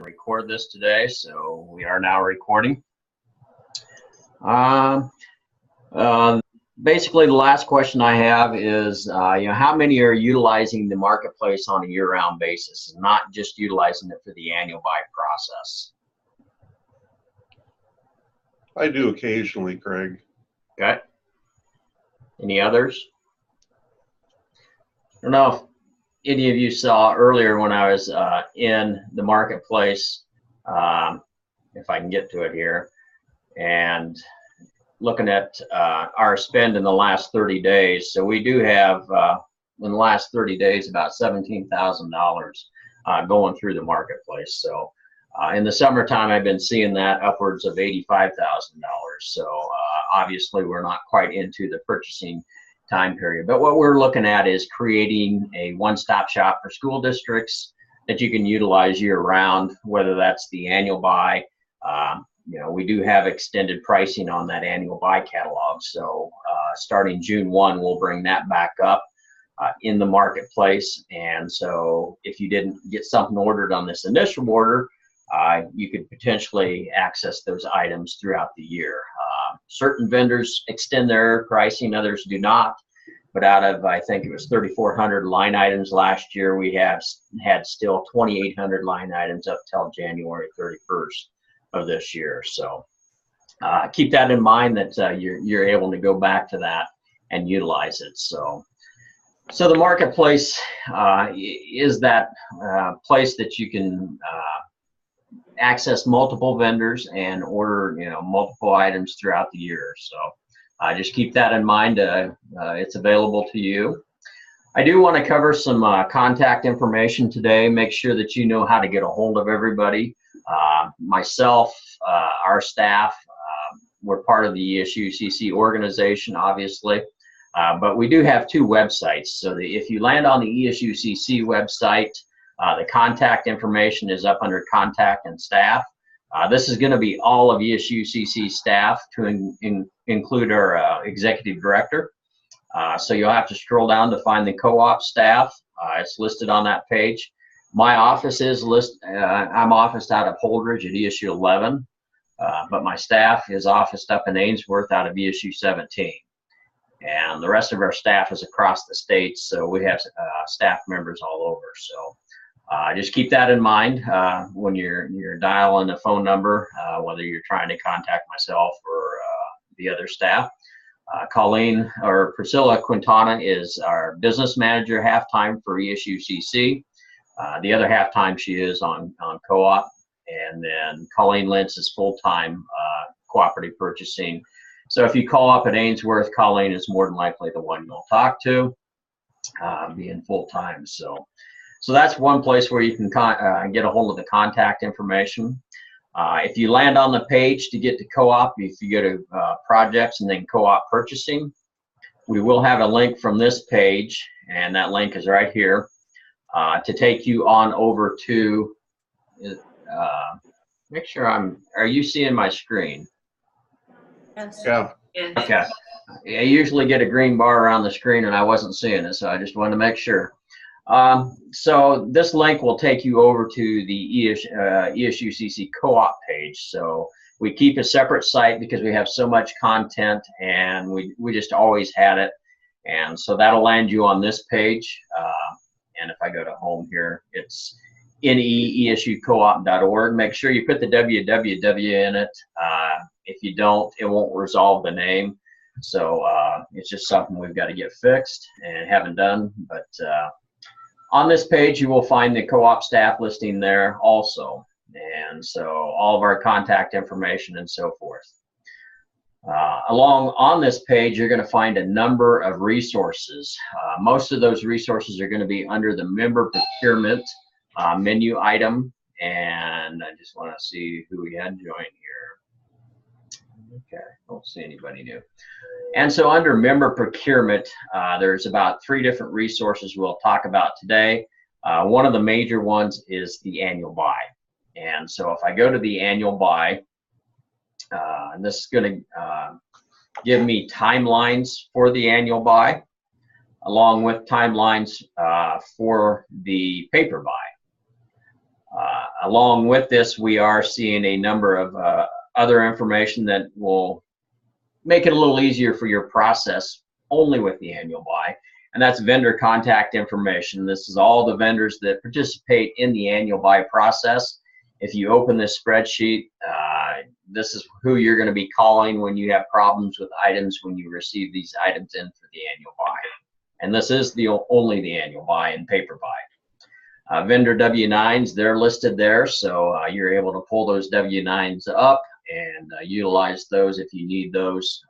record this today, so we are now recording. Basically, the last question I have is, how many are utilizing the marketplace on a year-round basis, not just utilizing it for the annual buy process? I do occasionally, Craig. Okay. Any others? I don't know if any of you saw earlier when I was in the marketplace, if I can get to it here, and looking at our spend in the last 30 days. So we do have, in the last 30 days, about $17,000 going through the marketplace. So in the summertime, I've been seeing that upwards of $85,000. So obviously, we're not quite into the purchasing time period. But what we're looking at is creating a one-stop shop for school districts that you can utilize year-round, whether that's the annual buy. We do have extended pricing on that annual buy catalog. So starting June 1, we'll bring that back up in the marketplace. And so if you didn't get something ordered on this initial order, you could potentially access those items throughout the year. Certain vendors extend their pricing, others do not. But out of, I think it was 3,400 line items last year, we had still 2,800 line items up till January 31st of this year. So keep that in mind, that you're able to go back to that and utilize it. So the marketplace is that place that you can access multiple vendors and order multiple items throughout the year. So just keep that in mind. It's available to you. I do want to cover some contact information today. Make sure that you know how to get a hold of everybody. Myself, our staff, we're part of the ESU organization, obviously, but we do have two websites. So if you land on the ESU website, the contact information is up under contact and staff. This is going to be all of ESU staff, to include our executive director. So you'll have to scroll down to find the co-op staff. It's listed on that page. My office is I'm officed out of Holdridge at ESU 11, but my staff is officed up in Ainsworth out of ESU 17. And the rest of our staff is across the state, so we have staff members all over. So just keep that in mind when you're dialing a phone number, whether you're trying to contact myself or the other staff. Colleen or Priscilla Quintana is our business manager half-time for ESU. The other half-time she is on co-op. And then Colleen Lentz is full-time cooperative purchasing. So if you call up at Ainsworth, Colleen is more than likely the one you'll talk to, being full-time. So that's one place where you can get a hold of the contact information. If you land on the page to get to co-op, if you go to projects and then co-op purchasing, we will have a link from this page, and that link is right here, to take you on over to, make sure are you seeing my screen? Yes. Yeah. Yes. Okay. I usually get a green bar around the screen and I wasn't seeing it, so I just wanted to make sure. So this link will take you over to the ESU co-op page. So we keep a separate site because we have so much content, and we just always had it. And so that'll land you on this page. And if I go to home here, it's neesucoop.org. Make sure you put the www in it. If you don't, it won't resolve the name. So it's just something we've got to get fixed and haven't done. But on this page, you will find the co-op staff listing there also. And so all of our contact information and so forth. Along on this page, you're going to find a number of resources. Most of those resources are going to be under the member procurement menu item. And I just want to see who we had join here. Okay, don't see anybody new. And so under member procurement, there's about 3 different resources we'll talk about today. One of the major ones is the annual buy. And so if I go to the annual buy, and this is going to give me timelines for the annual buy, along with timelines for the paper buy. Along with this, we are seeing a number of other information that will make it a little easier for your process only with the annual buy, and that's vendor contact information. This is all the vendors that participate in the annual buy process. If you open this spreadsheet, this is who you're going to be calling when you have problems with items when you receive these items in for the annual buy. And this is only the annual buy and paper buy. Vendor W-9s, they're listed there, so you're able to pull those W-9s up and utilize those if you need those.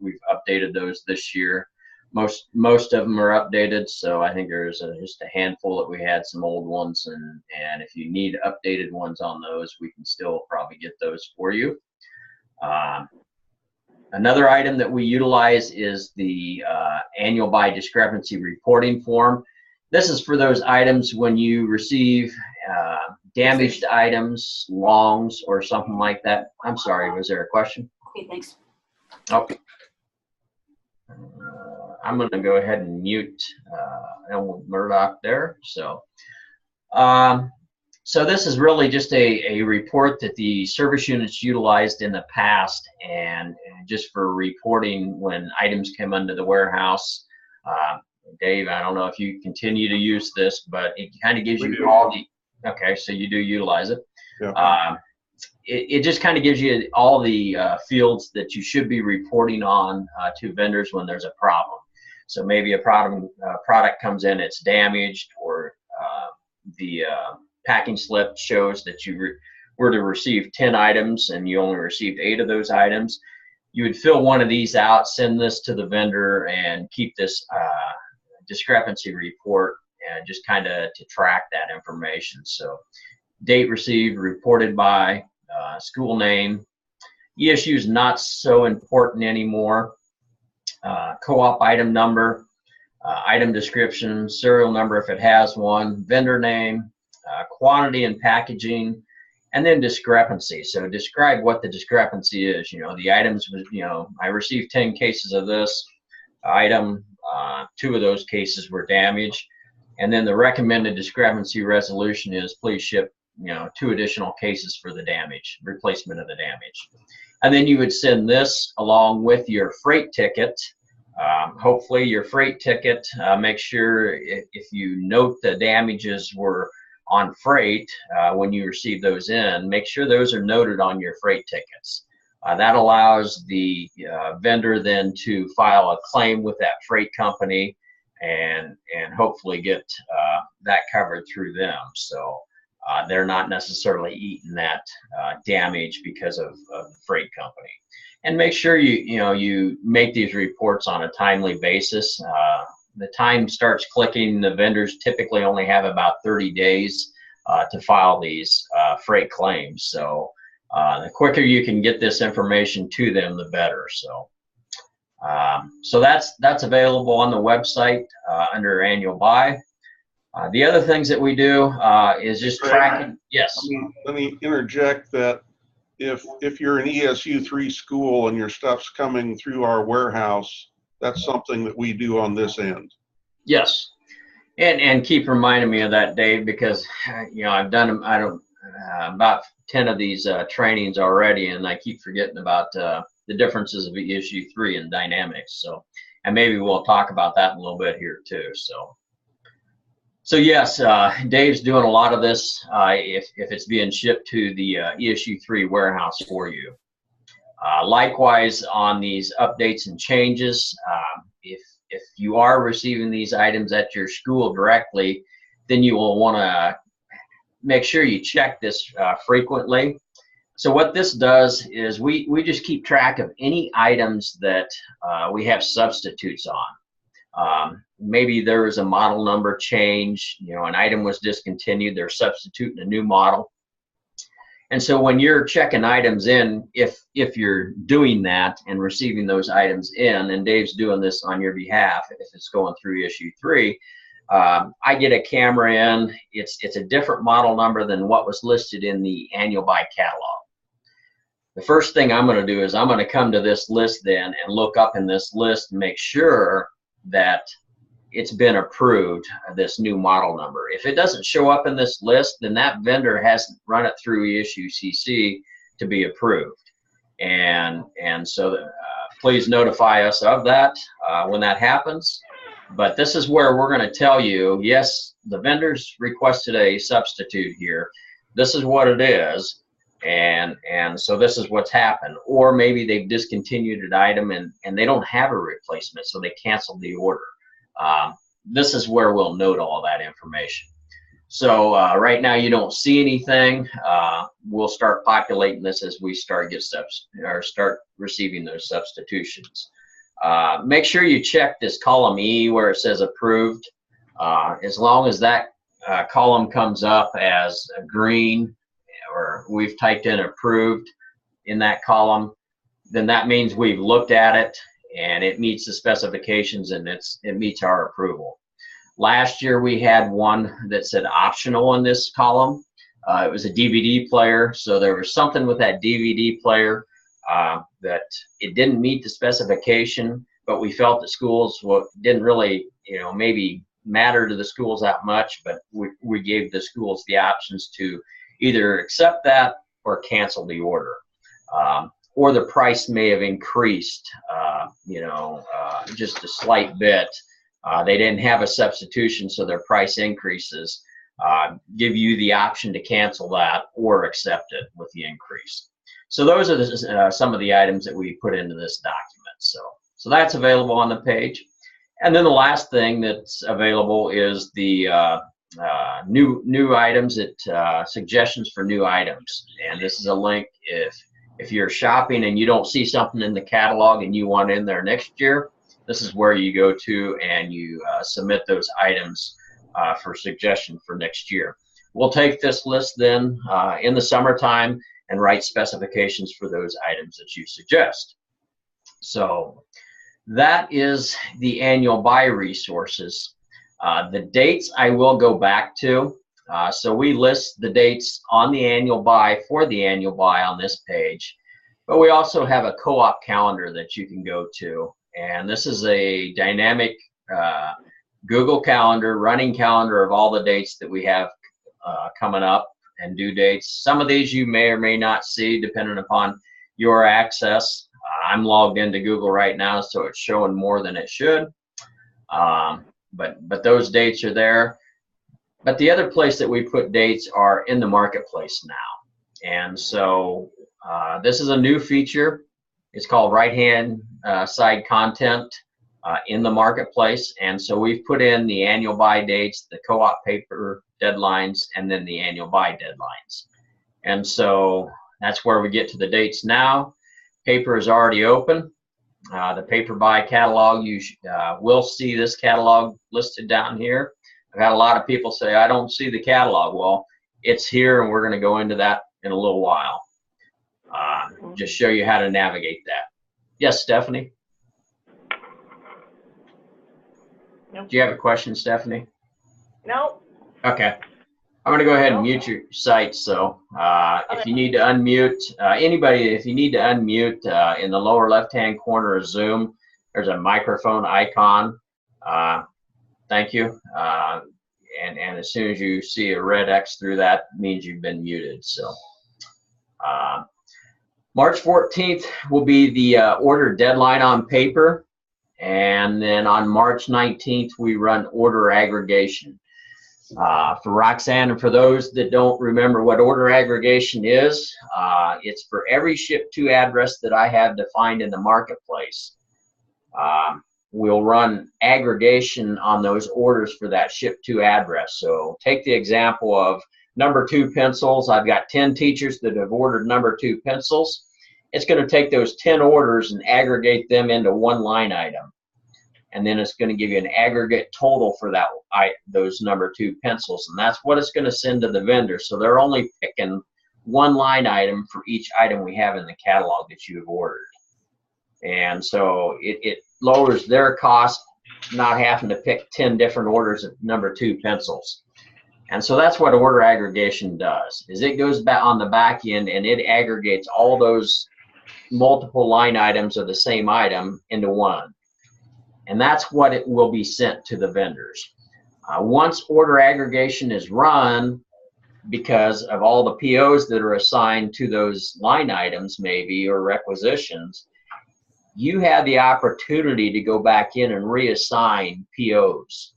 We've updated those this year. Most of them are updated, so I think there's just a handful that we had some old ones, and if you need updated ones on those, we can still probably get those for you. Another item that we utilize is the annual buy discrepancy reporting form. This is for those items when you receive damaged items, longs, or something like that. I'm sorry, was there a question? Okay, thanks. Okay. I'm going to go ahead and mute Elwood Murdoch there. So this is really just a report that the service units utilized in the past, and just for reporting when items come into the warehouse. Dave, I don't know if you continue to use this, but it kind of gives you all the, okay, so you do utilize it. Yeah. It just kind of gives you all the fields that you should be reporting on to vendors when there's a problem. So maybe a product comes in, it's damaged, or the packing slip shows that you were to receive 10 items and you only received 8 of those items. You would fill one of these out, send this to the vendor, and keep this discrepancy report, and just kind of to track that information. So date received, reported by, school name. ESU is not so important anymore. Co-op item number, item description, serial number if it has one, vendor name, quantity and packaging, and then discrepancy. So describe what the discrepancy is. You know, the items, I received 10 cases of this item, 2 of those cases were damaged, and then the recommended discrepancy resolution is please ship 2 additional cases for the damage, replacement of the damage. And then you would send this along with your freight ticket. Hopefully your freight ticket, make sure if you note the damages were on freight when you receive those in, make sure those are noted on your freight tickets. That allows the vendor then to file a claim with that freight company and hopefully get that covered through them. So they're not necessarily eating that damage because of the freight company. And make sure you make these reports on a timely basis. The time starts clicking. The vendors typically only have about 30 days to file these freight claims. So the quicker you can get this information to them, the better. So that's available on the website under annual buy. The other things that we do is just tracking. Yes. Let me interject that if you're an ESU 3 school and your stuff's coming through our warehouse, that's something that we do on this end. Yes, and keep reminding me of that, Dave, because I've done about 10 of these trainings already, and I keep forgetting about the differences of ESU 3 and dynamics. So, and maybe we'll talk about that in a little bit here too. So yes, Dave's doing a lot of this if it's being shipped to the ESU 3 warehouse for you. Likewise, on these updates and changes, if you are receiving these items at your school directly, then you will want to make sure you check this frequently. So what this does is we just keep track of any items that we have substitutes on. Maybe there was a model number change, an item was discontinued, they're substituting a new model. And so when you're checking items in, if you're doing that and receiving those items in, and Dave's doing this on your behalf, if it's going through ESU 3, I get a camera in, it's a different model number than what was listed in the annual buy catalog. The first thing I'm going to do is I'm going to come to this list then and look up in this list and make sure that it's been approved, this new model number. If it doesn't show up in this list, then that vendor hasn't run it through ESU CC to be approved. And so please notify us of that when that happens. But this is where we're going to tell you, yes, the vendors requested a substitute here. This is what it is. And so this is what's happened. Or maybe they've discontinued an item and they don't have a replacement, so they canceled the order. This is where we'll note all that information. So right now you don't see anything. We'll start populating this as we start receiving those substitutions. Make sure you check this column E where it says approved. As long as that column comes up as a green, or we've typed in approved in that column, then that means we've looked at it and it meets the specifications and it meets our approval. Last year we had one that said optional in this column. It was a DVD player, so there was something with that DVD player that it didn't meet the specification, but we felt the schools didn't really, maybe matter to the schools that much, but we gave the schools the options to either accept that or cancel the order. Or the price may have increased, just a slight bit. They didn't have a substitution, so their price increases. Give you the option to cancel that or accept it with the increase. So those are some of the items that we put into this document. So that's available on the page. And then the last thing that's available is the new items, suggestions for new items. And this is a link if you're shopping and you don't see something in the catalog and you want in there next year, this is where you go to and you submit those items for suggestion for next year. We'll take this list then in the summertime and write specifications for those items that you suggest. So that is the annual buy resources. The dates I will go back to. So we list the dates on the annual buy for the annual buy on this page, but we also have a co-op calendar that you can go to. And this is a dynamic Google Calendar, running calendar of all the dates that we have coming up and due dates. Some of these you may or may not see depending upon your access. I'm logged into Google right now, so it's showing more than it should. But those dates are there. But the other place that we put dates are in the marketplace now. And so this is a new feature. It's called right-hand side content in the marketplace. And so we've put in the annual buy dates, the co-op paper deadlines, and then the annual buy deadlines. And so that's where we get to the dates now. Paper is already open. The paper buy catalog, you will see this catalog listed down here. I've had a lot of people say, I don't see the catalog. Well, it's here, and we're going to go into that in a little while. Just show you how to navigate that. Yes, Stephanie? Nope. Do you have a question, Stephanie? No. Okay. I'm going to go ahead and mute your site. So if you need to unmute, anybody, if you need to unmute in the lower left-hand corner of Zoom, there's a microphone icon. Thank you. And as soon as you see a red X through that, means you've been muted. So March 14th will be the order deadline on paper. And then on March 19th, we run order aggregation. For Roxanne, and for those that don't remember what order aggregation is, it's for every ship to address that I have defined in the marketplace. We'll run aggregation on those orders for that ship to address. So take the example of number 2 pencils. I've got 10 teachers that have ordered number 2 pencils. It's going to take those 10 orders and aggregate them into one line item. And then it's going to give you an aggregate total for those number 2 pencils. And that's what it's going to send to the vendor. So they're only picking one line item for each item we have in the catalog that you have ordered. And so it lowers their cost, not having to pick 10 different orders of number 2 pencils. And so that's what order aggregation does, is it goes back on the back end and it aggregates all those multiple line items of the same item into one. and that's what it will be sent to the vendors. Once order aggregation is run, because of all the POs that are assigned to those line items maybe or requisitions, you have the opportunity to go back in and reassign POs.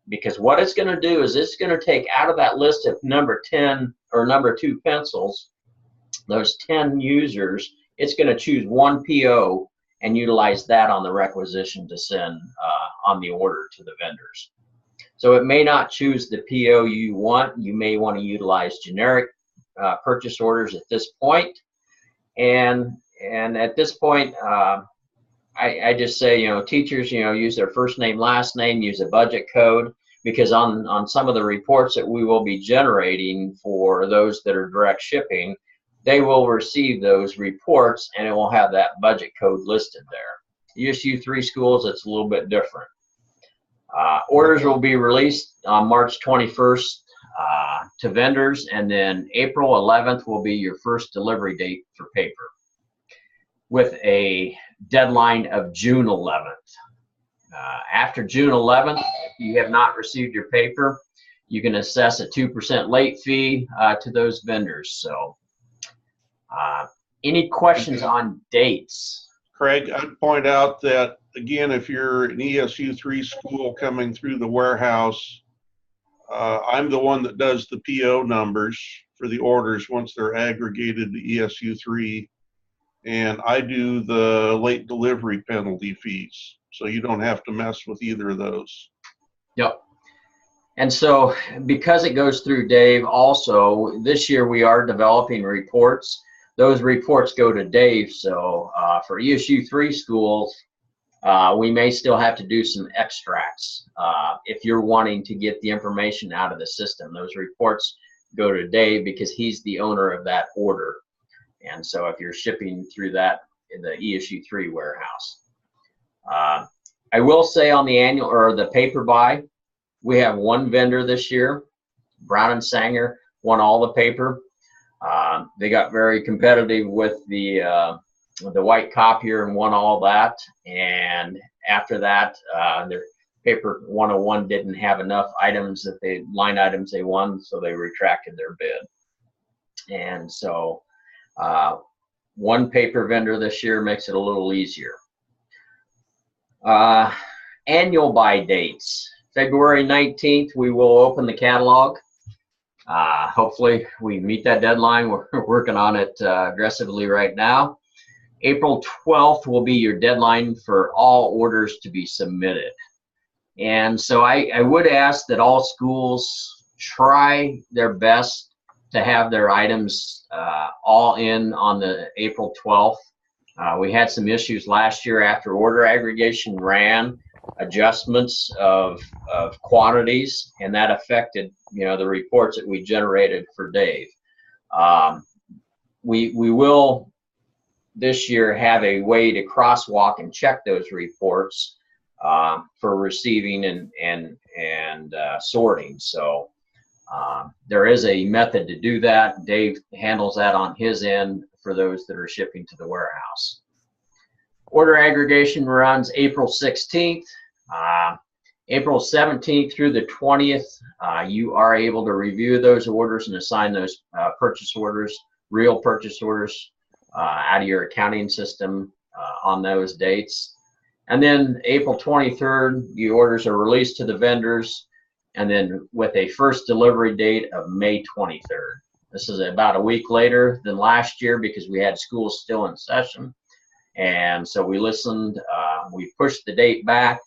Because what it's going to do is it's going to take out of that list of number 10 or number 2 pencils, those 10 users, it's going to choose one PO and utilize that on the requisition to send on the order to the vendors. So it may not choose the PO you want. You may want to utilize generic purchase orders at this point. And at this point, I just say, teachers, use their first name, last name, use a budget code, because on some of the reports that we will be generating for those that are direct shipping, they will receive those reports and it will have that budget code listed there. ESU 3 schools, it's a little bit different. Orders will be released on March 21st to vendors, and then April 11th will be your first delivery date for paper, with a deadline of June 11th. After June 11th, if you have not received your paper, you can assess a 2% late fee to those vendors. So, any questions on dates? Craig, I'd point out that, again, if you're an ESU 3 school coming through the warehouse, I'm the one that does the PO numbers for the orders once they're aggregated to ESU 3, and I do the late delivery penalty fees, so you don't have to mess with either of those. Yep. And so because it goes through Dave also, this year we are developing reports. Those reports go to Dave. So for ESU 3 schools, we may still have to do some extracts if you're wanting to get the information out of the system. Those reports go to Dave because he's the owner of that order. And so if you're shipping through that in the ESU 3 warehouse. I will say on the annual or the paper buy, we have one vendor this year. Brown and Sanger won all the paper. They got very competitive with the white copier and won all that. And after that, their paper 101 didn't have enough items line items they won, so they retracted their bid. And so one paper vendor this year makes it a little easier. Annual buy dates. February 19th, we will open the catalog. Hopefully we meet that deadline. We're working on it aggressively right now. April 12th will be your deadline for all orders to be submitted. And so I would ask that all schools try their best to have their items all in on the April 12th. We had some issues last year after order aggregation ran, adjustments of quantities, and that affected the reports that we generated for Dave. We will this year have a way to crosswalk and check those reports for receiving and sorting. So there is a method to do that. Dave handles that on his end for those that are shipping to the warehouse. Order aggregation runs April 16th. April 17th through the 20th, you are able to review those orders and assign those purchase orders, real purchase orders, out of your accounting system on those dates. And then April 23rd, the orders are released to the vendors, and then with a first delivery date of May 23rd. This is about a week later than last year because we had schools still in session. And so we listened, we pushed the date back,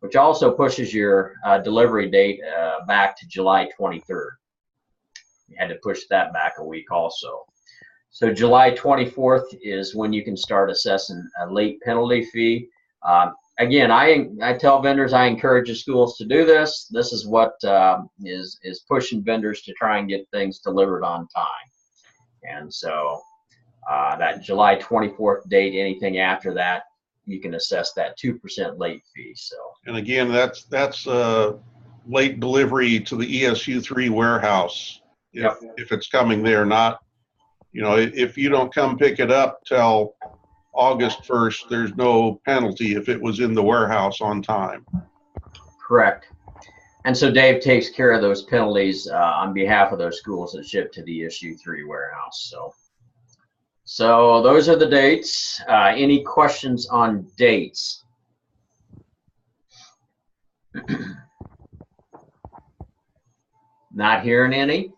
which also pushes your delivery date back to July 23rd. You had to push that back a week also. So July 24th is when you can start assessing a late penalty fee. Again, I tell vendors, I encourage the schools to do this. This is what is pushing vendors to try and get things delivered on time. And so that July 24th date, anything after that, you can assess that 2% late fee. So, and again, that's late delivery to the ESU 3 warehouse if it's coming there, not, if you don't come pick it up till August 1st, there's no penalty if it was in the warehouse on time. Correct. And so Dave takes care of those penalties on behalf of those schools that ship to the ESU 3 warehouse. So those are the dates. Any questions on dates? Not hearing any.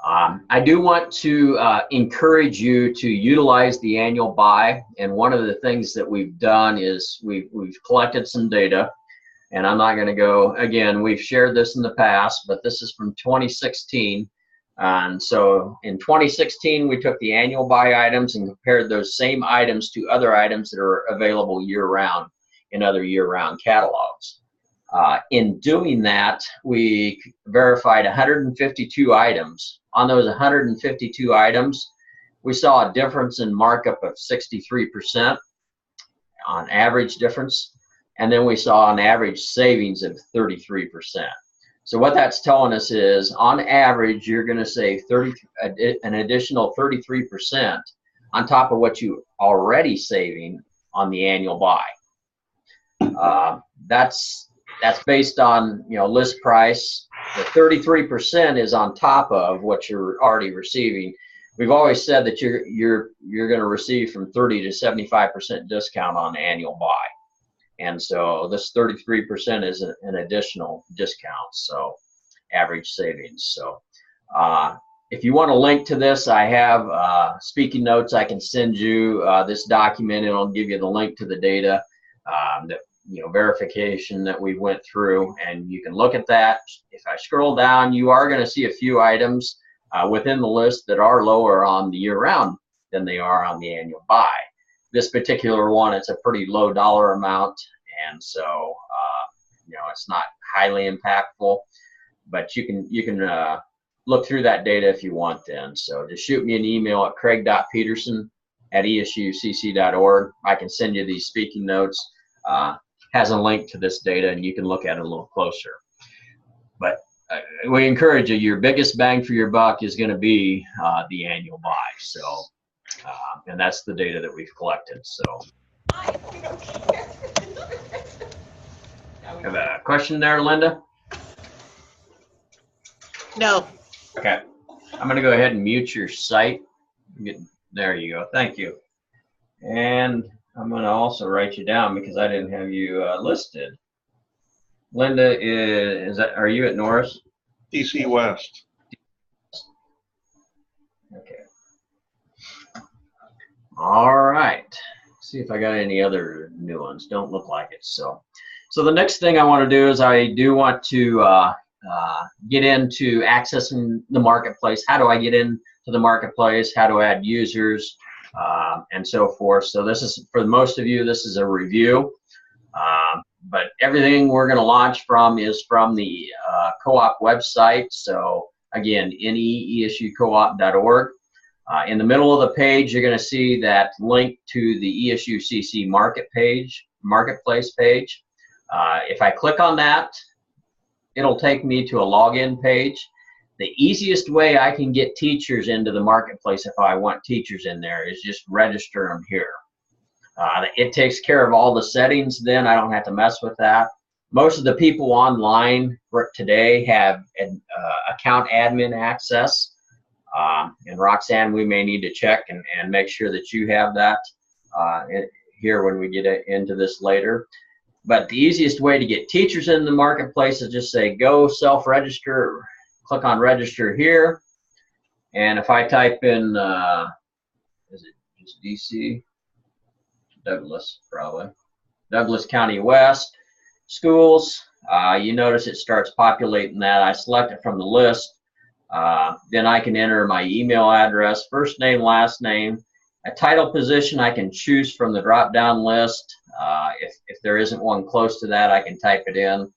I do want to encourage you to utilize the annual buy. And one of the things that we've done is we've collected some data. And I'm not going to go, again, we've shared this in the past, but this is from 2016. And so in 2016, we took the annual buy items and compared those same items to other items that are available year-round in other year-round catalogs. In doing that, we verified 152 items. On those 152 items, we saw a difference in markup of 63% on average difference. And then we saw an average savings of 33%. So what that's telling us is, on average, you're going to save an additional 33% on top of what you already saving on the annual buy. That's based on list price. The 33% is on top of what you're already receiving. We've always said that you're going to receive from 30 to 75% discount on the annual buy. And so this 33% is an additional discount, so average savings. So if you want a link to this, I have speaking notes. I can send you this document. It'll give you the link to the data, that verification that we went through, and you can look at that. If I scroll down, you are going to see a few items within the list that are lower on the year-round than they are on the annual buy. This particular one, it's a pretty low dollar amount, and so it's not highly impactful. But you can look through that data if you want. Then, so just shoot me an email at craig.peterson@esucc.org. I can send you these speaking notes. Has a link to this data, and you can look at it a little closer. But we encourage you. Your biggest bang for your buck is going to be the annual buy. So. And that's the data that we've collected. So, have a question there, Linda? No. Okay. I'm going to go ahead and mute your site. There you go. Thank you. And I'm going to also write you down because I didn't have you listed. Linda, are you at Norris? DC West. Okay. All right. See if I got any other new ones. Don't look like it. So the next thing I want to do is I do want to get into accessing the marketplace. How do I get into the marketplace? How to add users, and so forth. So this is, for most of you, this is a review. But everything we're going to launch from is from the co-op website. So again, neesucoop.org. In the middle of the page, you're going to see that link to the ESUCC marketplace page. If I click on that, it'll take me to a login page. The easiest way I can get teachers into the marketplace, if I want teachers in there, is just register them here. It takes care of all the settings. Then I don't have to mess with that. Most of the people online today have account admin access. And Roxanne, we may need to check and make sure that you have that here when we get into this later. But the easiest way to get teachers in the marketplace is just say go self-register, click on register here. And if I type in, is it just DC? Douglas, probably. Douglas County West schools. You notice it starts populating that. I select it from the list. Then I can enter my email address, first name, last name. A title position I can choose from the drop-down list. If there isn't one close to that, I can type it in.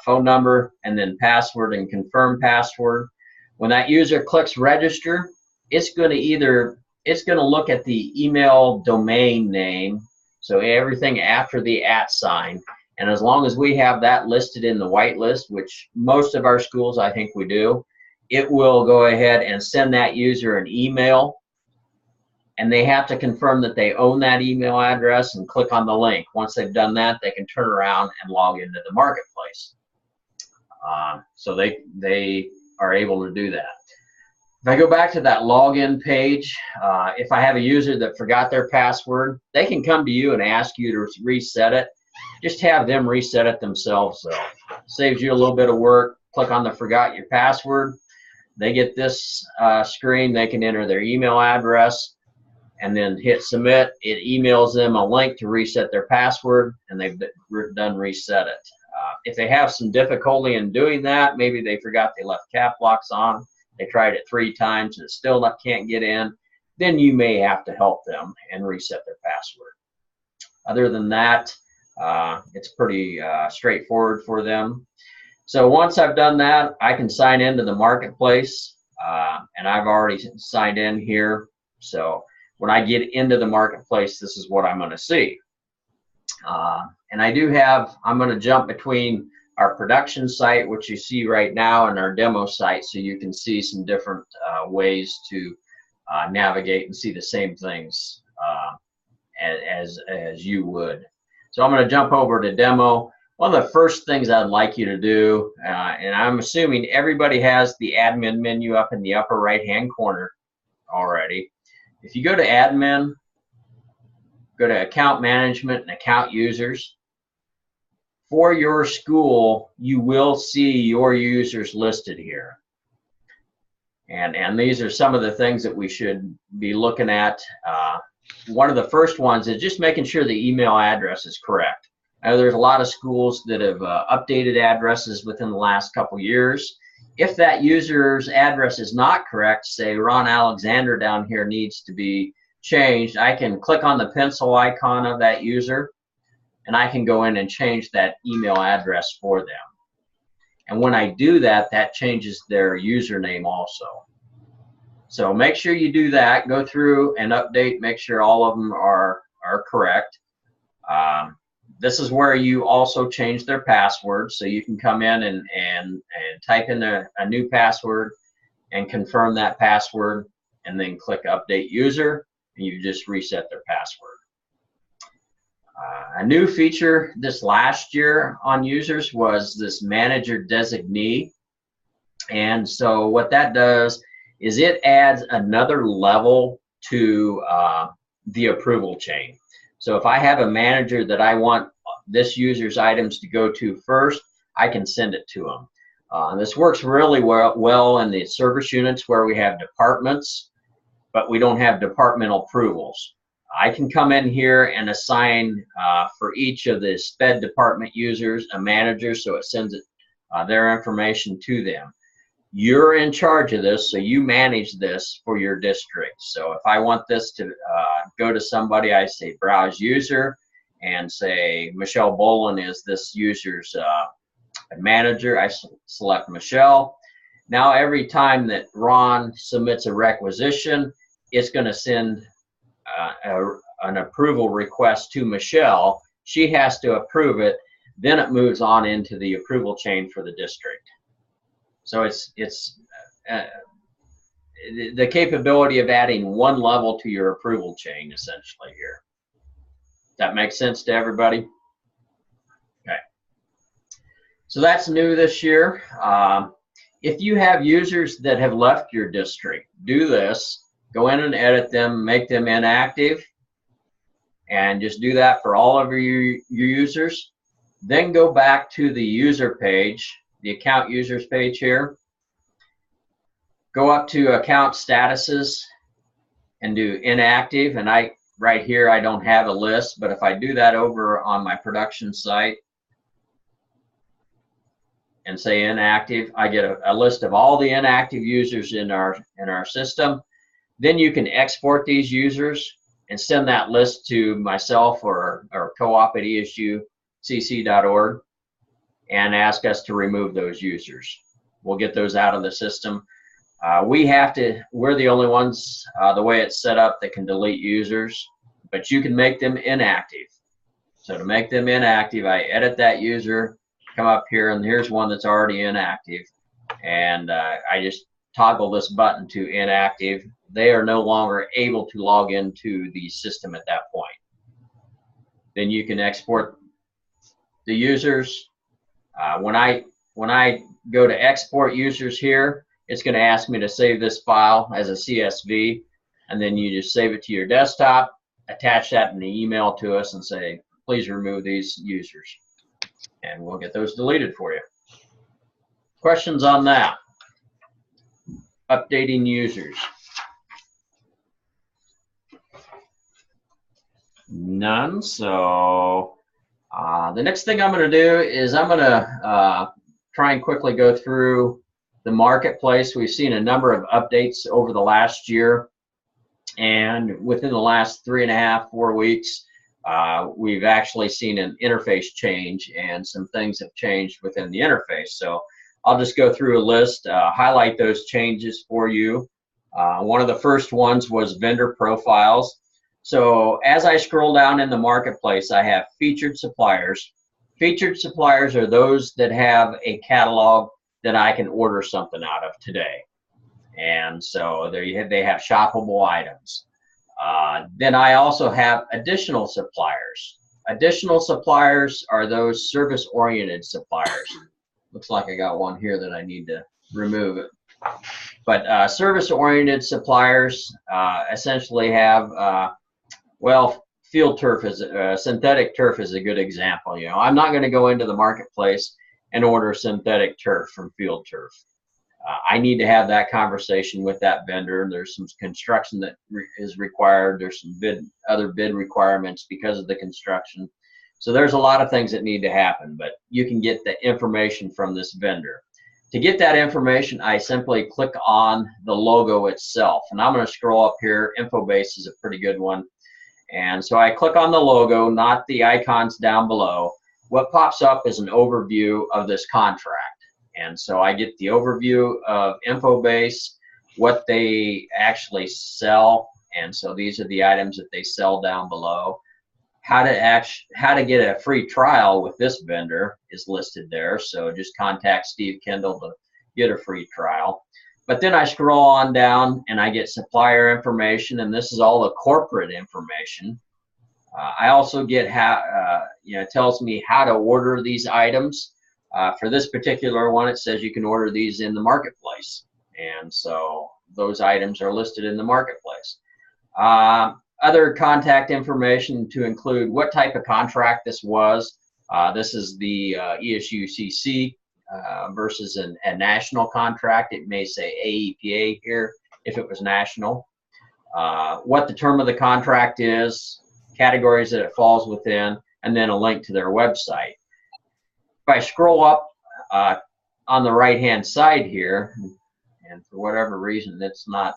Phone number, and then password and confirm password. When that user clicks register, it's going to look at the email domain name, so everything after the @ sign. And as long as we have that listed in the whitelist, which most of our schools I think we do, it will go ahead and send that user an email and they have to confirm that they own that email address and click on the link. Once they've done that, they can turn around and log into the marketplace. So they are able to do that. If I go back to that login page, if I have a user that forgot their password, they can come to you and ask you to reset it. Just have them reset it themselves. So saves you a little bit of work. Click on the forgot your password. They get this screen. They can enter their email address and then hit submit. It emails them a link to reset their password, and they've done reset it. If they have some difficulty in doing that, maybe they forgot they left cap locks on, they tried it 3 times and still can't get in, then you may have to help them and reset their password. Other than that, it's pretty straightforward for them. So once I've done that, I can sign into the marketplace, and I've already signed in here. So when I get into the marketplace, this is what I'm going to see. And I do have, I'm going to jump between our production site, which you see right now, and our demo site, so you can see some different ways to navigate and see the same things as you would. So I'm going to jump over to demo. One of the first things I'd like you to do, and I'm assuming everybody has the admin menu up in the upper right-hand corner already. If you go to admin, go to account management and account users. For your school, you will see your users listed here. And these are some of the things that we should be looking at. One of the first ones is just making sure the email address is correct. Now, there's a lot of schools that have updated addresses within the last couple years. If that user's address is not correct, say Ron Alexander down here needs to be changed, I can click on the pencil icon of that user, and I can go in and change that email address for them. And when I do that, that changes their username also. So make sure you do that. Go through and update, make sure all of them are correct. This is where you also change their password, so you can come in and type in a new password and confirm that password, and then click update user, and you just reset their password. A new feature this last year on users was this manager designee. And so what that does is it adds another level to the approval chain. So if I have a manager that I want this user's items to go to first, I can send it to them. This works really well in the service units where we have departments, but we don't have departmental approvals. I can come in here and assign for each of the SPED department users a manager, so it sends their information to them. You're in charge of this, so you manage this for your district. So if I want this to go to somebody, I say browse user and say Michelle Bolin is this user's manager. I select Michelle. Now every time that Ron submits a requisition, it's going to send an approval request to Michelle. She has to approve it. Then it moves on into the approval chain for the district. So it's the capability of adding one level to your approval chain essentially here. That makes sense to everybody? Okay. So that's new this year. If you have users that have left your district, do this. Go in and edit them, make them inactive, and just do that for all of your users. Then go back to the user page, the account users page here. Go up to account statuses and do inactive. And right here, I don't have a list, but if I do that over on my production site and say inactive, I get a list of all the inactive users in our system. Then you can export these users and send that list to myself or co-op at ESUcc.org and ask us to remove those users. We'll get those out of the system. We're the only ones, the way it's set up, that can delete users, but you can make them inactive. So to make them inactive, I edit that user, come up here, and here's one that's already inactive. And I just toggle this button to inactive, they are no longer able to log into the system at that point. Then you can export the users. When I go to export users here, it's going to ask me to save this file as a CSV, and then you just save it to your desktop, attach that in the email to us, and say, please remove these users, and we'll get those deleted for you. Questions on that? Updating users. None. So the next thing I'm going to do is I'm going to try and quickly go through the marketplace. We've seen a number of updates over the last year, and within the last 3.5, 4 weeks, we've actually seen an interface change, and some things have changed within the interface. So I'll just go through a list, highlight those changes for you. One of the first ones was vendor profiles. So as I scroll down in the marketplace, I have featured suppliers. Featured suppliers are those that have a catalog that I can order something out of today. And so they have shoppable items. Then I also have additional suppliers. Additional suppliers are those service-oriented suppliers. Looks like I got one here that I need to remove it. But service-oriented suppliers essentially have, well, field turf is synthetic turf is a good example. You know, I'm not going to go into the marketplace and order synthetic turf from field turf. I need to have that conversation with that vendor. There's some construction that is required. There's some other bid requirements because of the construction. So there's a lot of things that need to happen, but you can get the information from this vendor. To get that information, I simply click on the logo itself. And I'm going to scroll up here. InfoBase is a pretty good one. And so I click on the logo, not the icons down below. What pops up is an overview of this contract. And so I get the overview of InfoBase, what they actually sell. And so these are the items that they sell down below. How to get a free trial with this vendor is listed there. So just contact Steve Kendall to get a free trial. But then I scroll on down and I get supplier information, and this is all the corporate information. I also get it tells me how to order these items. For this particular one, it says you can order these in the marketplace. And so those items are listed in the marketplace. Other contact information to include what type of contract this was. This is the ESU-CC versus a national contract. It may say AEPA here if it was national. What the term of the contract is, categories that it falls within, and then a link to their website. If I scroll up on the right-hand side here, and for whatever reason it's not,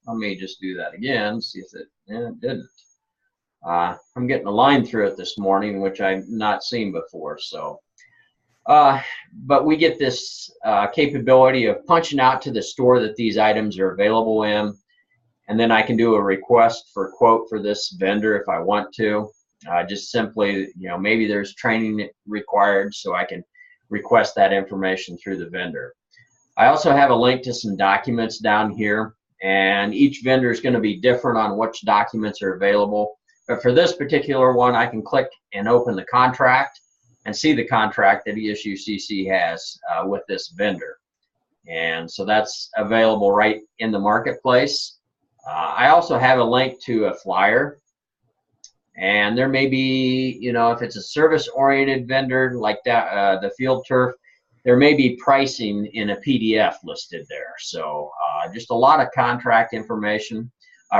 let me just do that again, see if it didn't. I'm getting a line through it this morning, which I've not seen before. So, but we get this capability of punching out to the store that these items are available in, and then I can do a request for quote for this vendor if I want to. Just simply, maybe there's training required, so I can request that information through the vendor. I also have a link to some documents down here, and each vendor is going to be different on which documents are available. But for this particular one, I can click and open the contract and see the contract that ESU-CC has with this vendor. And so that's available right in the marketplace. I also have a link to a flyer. And there may be, if it's a service-oriented vendor like that, the field turf, there may be pricing in a PDF listed there. So just a lot of contract information.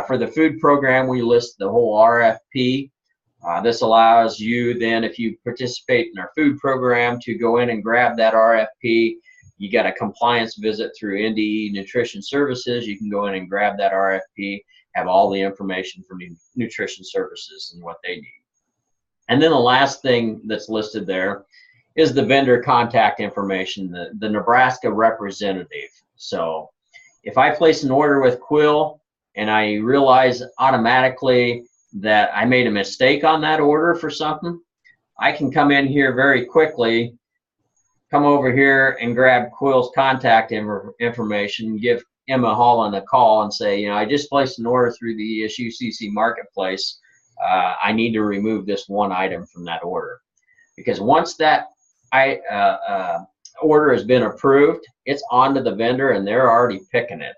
For the food program, we list the whole RFP. This allows you then, if you participate in our food program, to go in and grab that RFP. You got a compliance visit through NDE Nutrition Services. You can go in and grab that RFP, have all the information from nutrition services and what they need. And then the last thing that's listed there is the vendor contact information, the Nebraska representative. So if I place an order with Quill and I realize automatically that I made a mistake on that order for something, I can come in here very quickly, come over here and grab Quill's contact information, give Emma Holland a call and say, I just placed an order through the ESU CC Marketplace. I need to remove this one item from that order. Because once that order has been approved, it's on to the vendor and they're already picking it.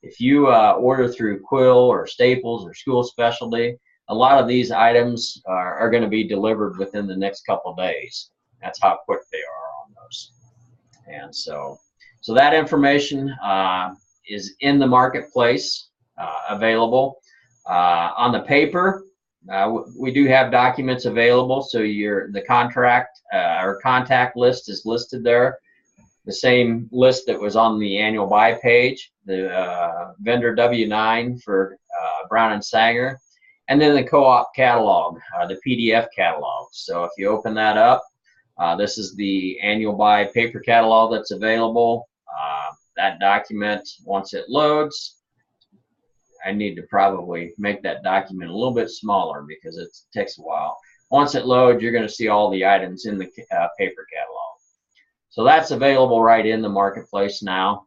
If you order through Quill or Staples or School Specialty, a lot of these items are going to be delivered within the next couple of days. That's how quick they are on those. And so that information is in the marketplace, available. On the paper, we do have documents available, so the contract or contact list is listed there. The same list that was on the annual buy page, the vendor W-9 for Brown and Sanger, and then the co-op catalog, the PDF catalog. So if you open that up, this is the annual buy paper catalog that's available. That document, once it loads, I need to probably make that document a little bit smaller because it takes a while. Once it loads, you're going to see all the items in the paper catalog. So that's available right in the marketplace now.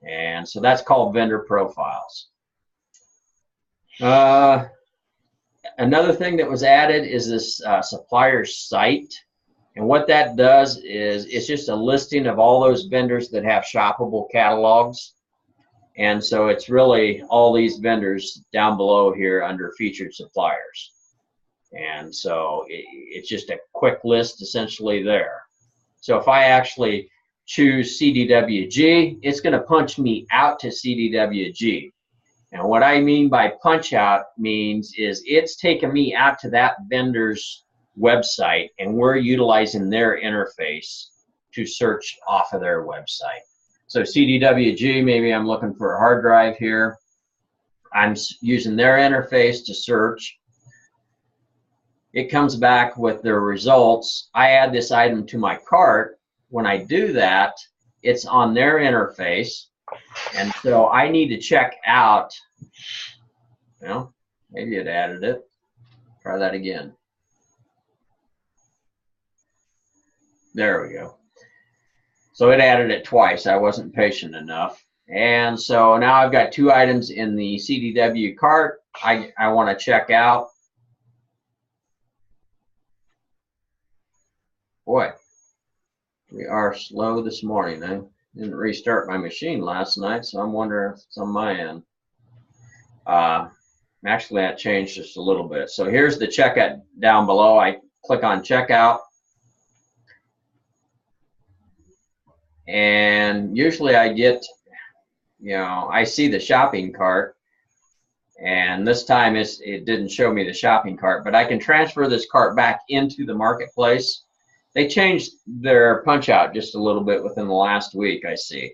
And so that's called vendor profiles. Another thing that was added is this supplier site. And what that does is it's just a listing of all those vendors that have shoppable catalogs. And so it's really all these vendors down below here under featured suppliers. And so it's just a quick list essentially there. So if I actually choose CDWG, it's going to punch me out to CDWG. And what I mean by punch out means is it's taking me out to that vendor's website, and we're utilizing their interface to search off of their website. So CDWG, maybe I'm looking for a hard drive here. I'm using their interface to search. It comes back with their results. I add this item to my cart. When I do that, it's on their interface. And so I need to check out, well, maybe it added it. Try that again. There we go. So it added it twice. I wasn't patient enough. And so now I've got two items in the CDW cart I want to check out. Boy, we are slow this morning. I didn't restart my machine last night, so I'm wondering if it's on my end. Actually, that changed just a little bit. So here's the checkout down below. I click on checkout. And usually I get, I see the shopping cart. And this time it didn't show me the shopping cart, but I can transfer this cart back into the marketplace. They changed their punch out just a little bit within the last week, I see.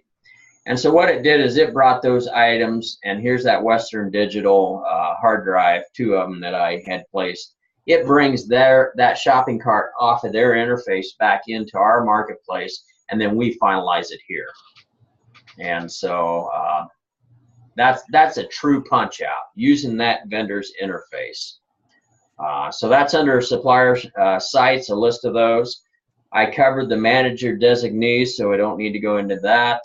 And so what it did is it brought those items, and here's that Western Digital hard drive, two of them that I had placed. It brings that shopping cart off of their interface back into our marketplace, and then we finalize it here. And so that's a true punch out using that vendor's interface. So that's under supplier sites, a list of those. I covered the manager designees, so I don't need to go into that.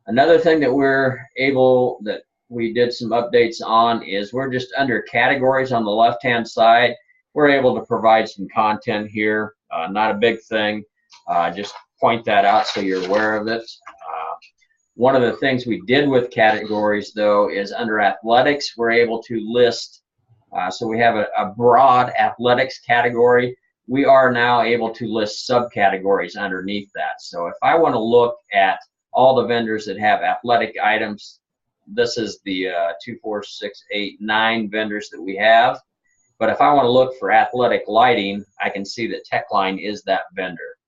Another thing that we did some updates on is we're just under categories on the left-hand side. We're able to provide some content here. Not a big thing. Just point that out so you're aware of it. One of the things we did with categories, though, is under athletics, we're able to list. So we have a broad athletics category. We are now able to list subcategories underneath that. So if I want to look at all the vendors that have athletic items, this is the 2, 4, 6, 8, 9 vendors that we have. But if I want to look for athletic lighting, I can see that Techline is that vendor.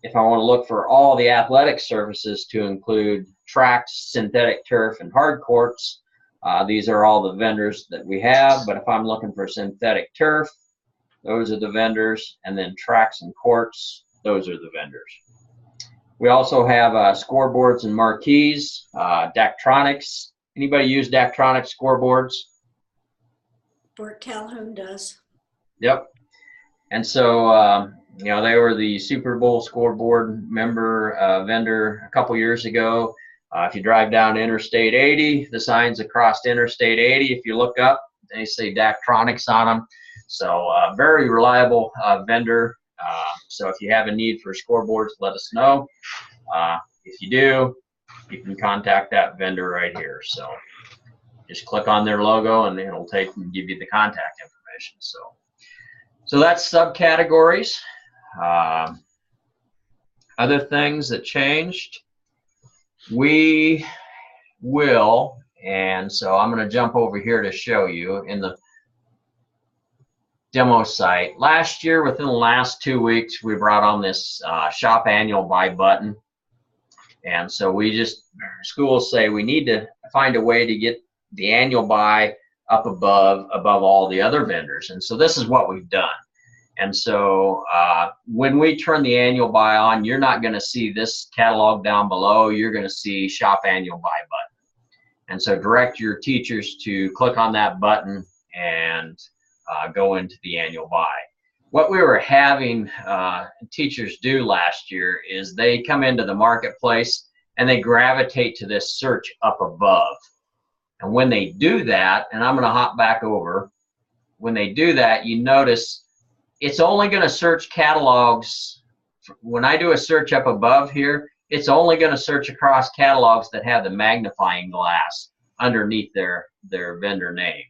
If I want to look for all the athletic surfaces to include tracks, synthetic turf, and hard courts, these are all the vendors that we have. But if I'm looking for synthetic turf, those are the vendors. And then tracks and courts, those are the vendors. We also have scoreboards and marquees, Daktronics. Anybody use Daktronics scoreboards? Fort Calhoun does. Yep. And so You know, they were the Super Bowl scoreboard member vendor a couple years ago. If you drive down Interstate 80, the signs across Interstate 80, if you look up, they say Daktronics on them. So very reliable vendor. So if you have a need for scoreboards, let us know. If you do, you can contact that vendor right here. So just click on their logo and it'll take and give you the contact information. So that's subcategories. Other things that changed, we will, and so I'm going to jump over here to show you in the demo site. Last year, within the last 2 weeks, we brought on this shop annual buy button. And so schools say we need to find a way to get the annual buy up above all the other vendors. And so this is what we've done. And so when we turn the annual buy on, you're not going to see this catalog down below. You're going to see shop annual buy button. And so direct your teachers to click on that button and go into the annual buy. What we were having teachers do last year is they come into the marketplace and they gravitate to this search up above. And when they do that, and I'm going to hop back over, when they do that, you notice it's only going to search catalogs. When I do a search up above here, it's only going to search across catalogs that have the magnifying glass underneath their vendor name.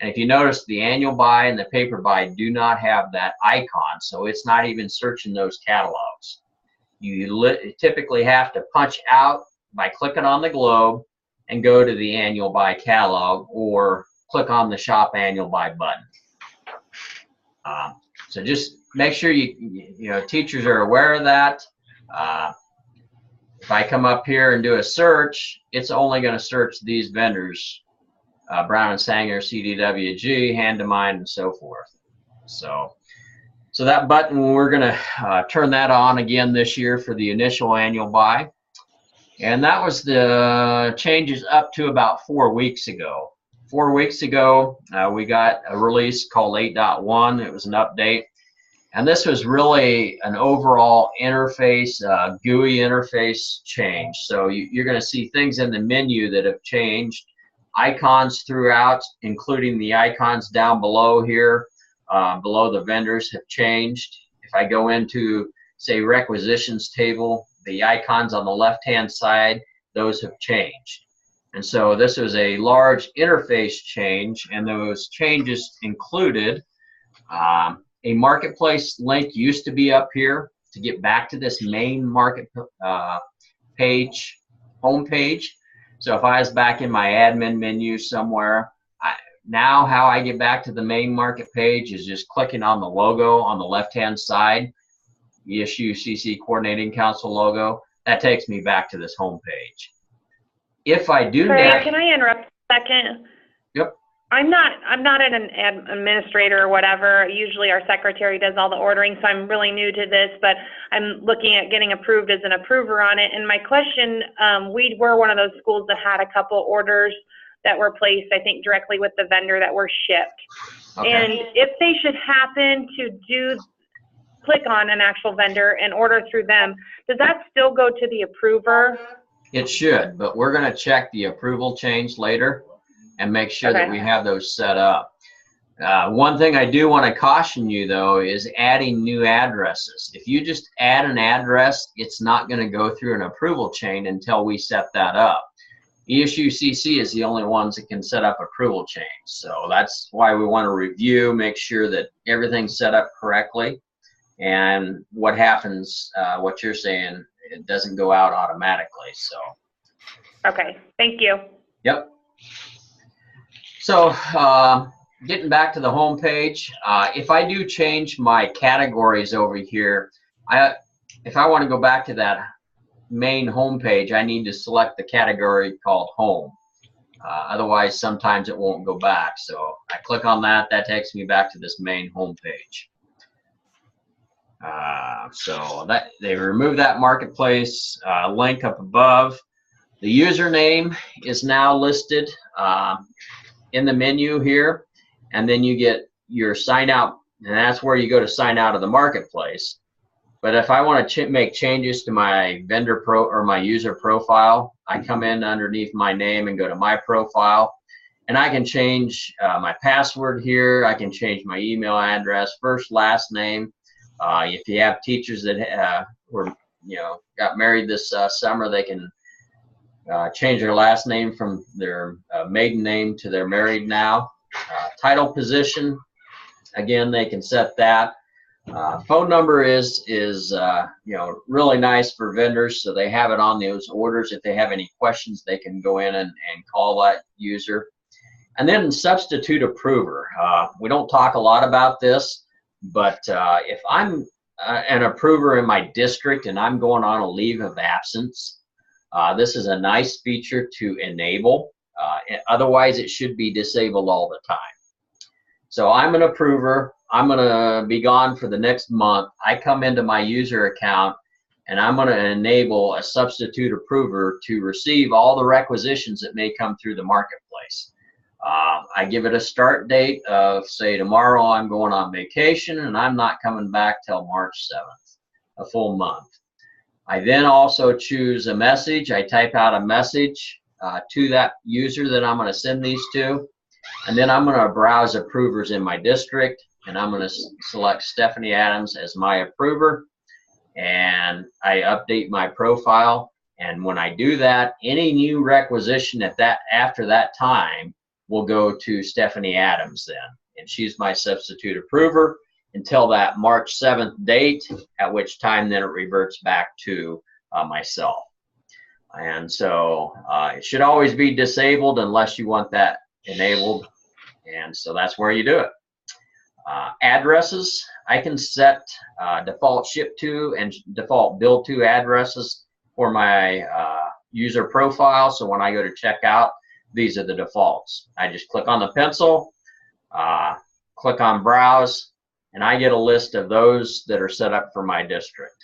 And if you notice, the annual buy and the paper buy do not have that icon, so it's not even searching those catalogs. You typically have to punch out by clicking on the globe and go to the annual buy catalog, or click on the shop annual buy button. So just make sure teachers are aware of that. If I come up here and do a search, it's only going to search these vendors, Brown and Sanger, CDWG, Hand to Mind, and so forth. So that button, we're going to turn that on again this year for the initial annual buy. And that was the changes up to about 4 weeks ago. 4 weeks ago, we got a release called 8.1. It was an update. And this was really an overall interface, GUI interface change. So you're going to see things in the menu that have changed. Icons throughout, including the icons down below here, below the vendors, have changed. If I go into, say, requisitions table, the icons on the left-hand side, those have changed. And so this was a large interface change, and those changes included a marketplace link used to be up here to get back to this main market page, home page. So if I was back in my admin menu somewhere, now how I get back to the main market page is just clicking on the logo on the left-hand side, ESU CC Coordinating Council logo. That takes me back to this home page. If I do that, can I interrupt a second? Yep. I'm not an administrator or whatever. Usually our secretary does all the ordering, so I'm really new to this, but I'm looking at getting approved as an approver on it. And my question, we were one of those schools that had a couple orders that were placed, I think, directly with the vendor that were shipped. Okay. And if they should happen to click on an actual vendor and order through them, does that still go to the approver? It should, but we're going to check the approval change later and make sure that we have those set up. One thing I do want to caution you, though, is adding new addresses. If you just add an address, it's not going to go through an approval chain until we set that up. ESU CC is the only ones that can set up approval chains. So that's why we want to review, make sure that everything's set up correctly. And what happens, what you're saying, it doesn't go out automatically. So. Okay, thank you. Yep. So getting back to the home page, if I do change my categories over here, if I want to go back to that main home page, I need to select the category called home. Otherwise, sometimes it won't go back. So I click on that. That takes me back to this main home page. So that they remove that marketplace link up above. The username is now listed in the menu here, and then you get your sign out, and that's where you go to sign out of the marketplace. But if I want to make changes to my vendor pro or my user profile, I come in underneath my name and go to my profile, and I can change my password here. I can change my email address, first, last name. If you have teachers that were, got married this summer, they can change their last name from their maiden name to their married now. Title position, again, they can set that. Phone number is really nice for vendors, so they have it on those orders. If they have any questions, they can go in and call that user. And then substitute approver. We don't talk a lot about this, but if I'm an approver in my district and I'm going on a leave of absence, this is a nice feature to enable. Otherwise, it should be disabled all the time. So I'm an approver. I'm going to be gone for the next month. I come into my user account and I'm going to enable a substitute approver to receive all the requisitions that may come through the marketplace. I give it a start date of, say, tomorrow I'm going on vacation and I'm not coming back till March 7th, a full month. I then also choose a message. I type out a message to that user that I'm going to send these to. And then I'm going to browse approvers in my district, and I'm going to select Stephanie Adams as my approver, and I update my profile. And when I do that, any new requisition after that time will go to Stephanie Adams then, and she's my substitute approver until that March 7th date, at which time then it reverts back to myself. And so it should always be disabled unless you want that enabled, and so that's where you do it. Addresses, I can set default ship to and default bill to addresses for my user profile. So when I go to checkout, these are the defaults. I just click on the pencil, click on browse, and I get a list of those that are set up for my district.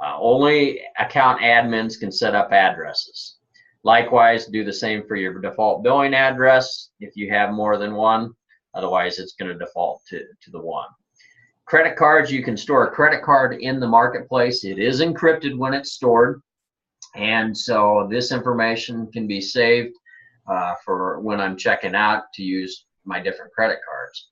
Only account admins can set up addresses. Likewise, do the same for your default billing address if you have more than one. Otherwise, it's going to default to the one. Credit cards, you can store a credit card in the marketplace. It is encrypted when it's stored. And so this information can be saved for when I'm checking out to use my different credit cards.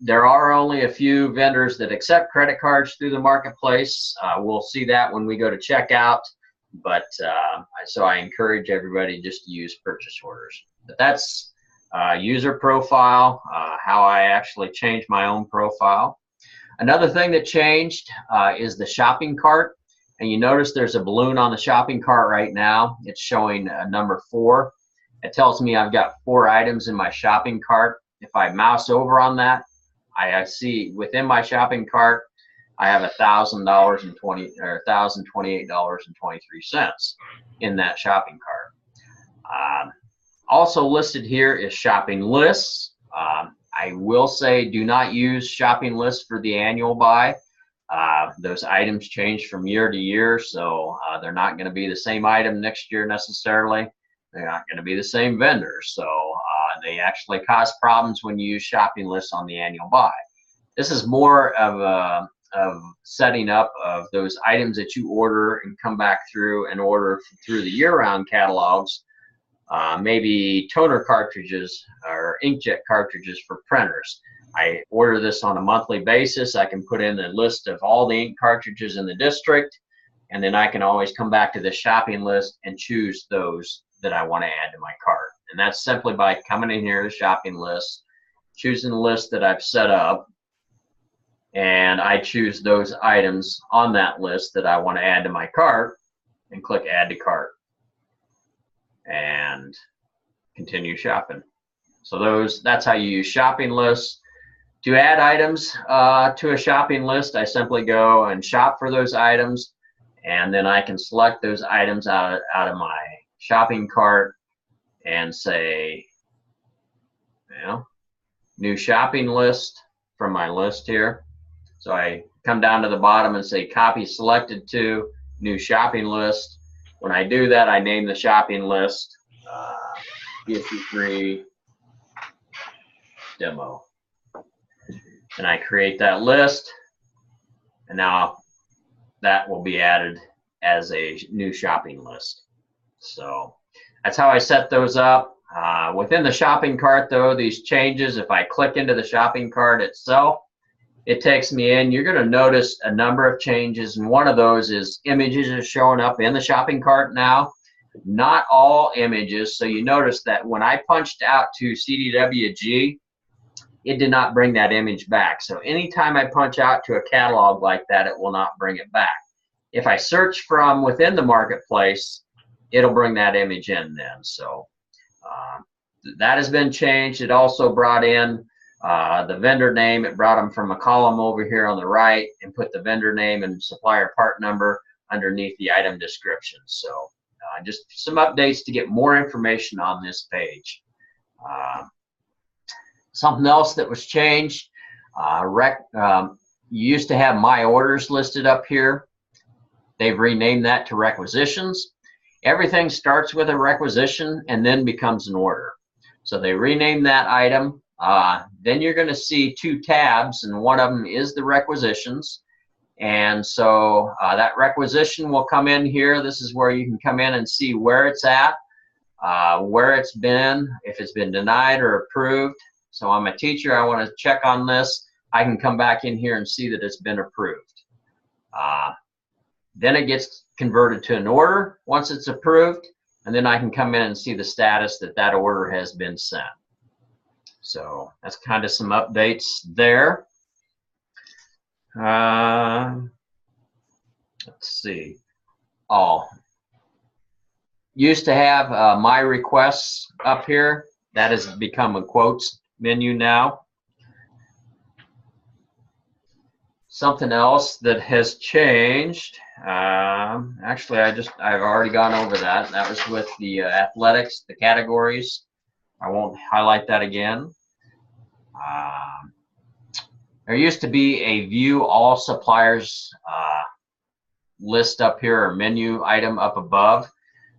There are only a few vendors that accept credit cards through the marketplace. We'll see that when we go to checkout. But so I encourage everybody just to use purchase orders. But that's user profile, how I actually changed my own profile. Another thing that changed is the shopping cart. And you notice there's a balloon on the shopping cart right now. It's showing number 4. It tells me I've got 4 items in my shopping cart. If I mouse over on that, I see within my shopping cart, I have $1,028.23 in that shopping cart. Also listed here is shopping lists. I will say do not use shopping lists for the annual buy. Those items change from year to year, so they're not going to be the same item next year necessarily. They're not going to be the same vendor, so they actually cause problems when you use shopping lists on the annual buy. This is more of setting up of those items that you order and come back through and order through the year-round catalogs. Maybe toner cartridges or inkjet cartridges for printers. I order this on a monthly basis. I can put in the list of all the ink cartridges in the district, and then I can always come back to the shopping list and choose those that I want to add to my cart. And that's simply by coming in here to the shopping list, choosing the list that I've set up, and I choose those items on that list that I want to add to my cart and click add to cart and continue shopping. So that's how you use shopping lists. To add items to a shopping list, I simply go and shop for those items, and then I can select those items out of my shopping cart and say, new shopping list from my list here. So I come down to the bottom and say copy selected to new shopping list. When I do that, I name the shopping list ESU 3 demo. And I create that list, And now that will be added as a new shopping list. So that's how I set those up. Within the shopping cart, though, these changes, if I click into the shopping cart itself, it takes me in. You're going to notice a number of changes, and one of those is images are showing up in the shopping cart now. Not all images. So you notice that when I punched out to CDWG, it did not bring that image back. So anytime I punch out to a catalog like that, it will not bring it back. If I search from within the marketplace, it'll bring that image in then. So that has been changed. It also brought in the vendor name. It brought them from a column over here on the right and put the vendor name and supplier part number underneath the item description. So just some updates to get more information on this page. Something else that was changed, you used to have my orders listed up here. They've renamed that to requisitions. Everything starts with a requisition and then becomes an order. So they renamed that item. Then you're going to see two tabs, and one of them is the requisitions. And so that requisition will come in here. This is where you can come in and see where it's at, where it's been, if it's been denied or approved. So I'm a teacher, I want to check on this. I can come back in here and see that it's been approved. Then it gets converted to an order once it's approved, and then I can come in and see the status that that order has been sent. So that's kind of some updates there. Let's see. Used to have my requests up here. That has become a quotes menu now. Something else that has changed. Actually, I've already gone over that. That was with the athletics, the categories. I won't highlight that again. There used to be a view all suppliers list up here, or menu item up above.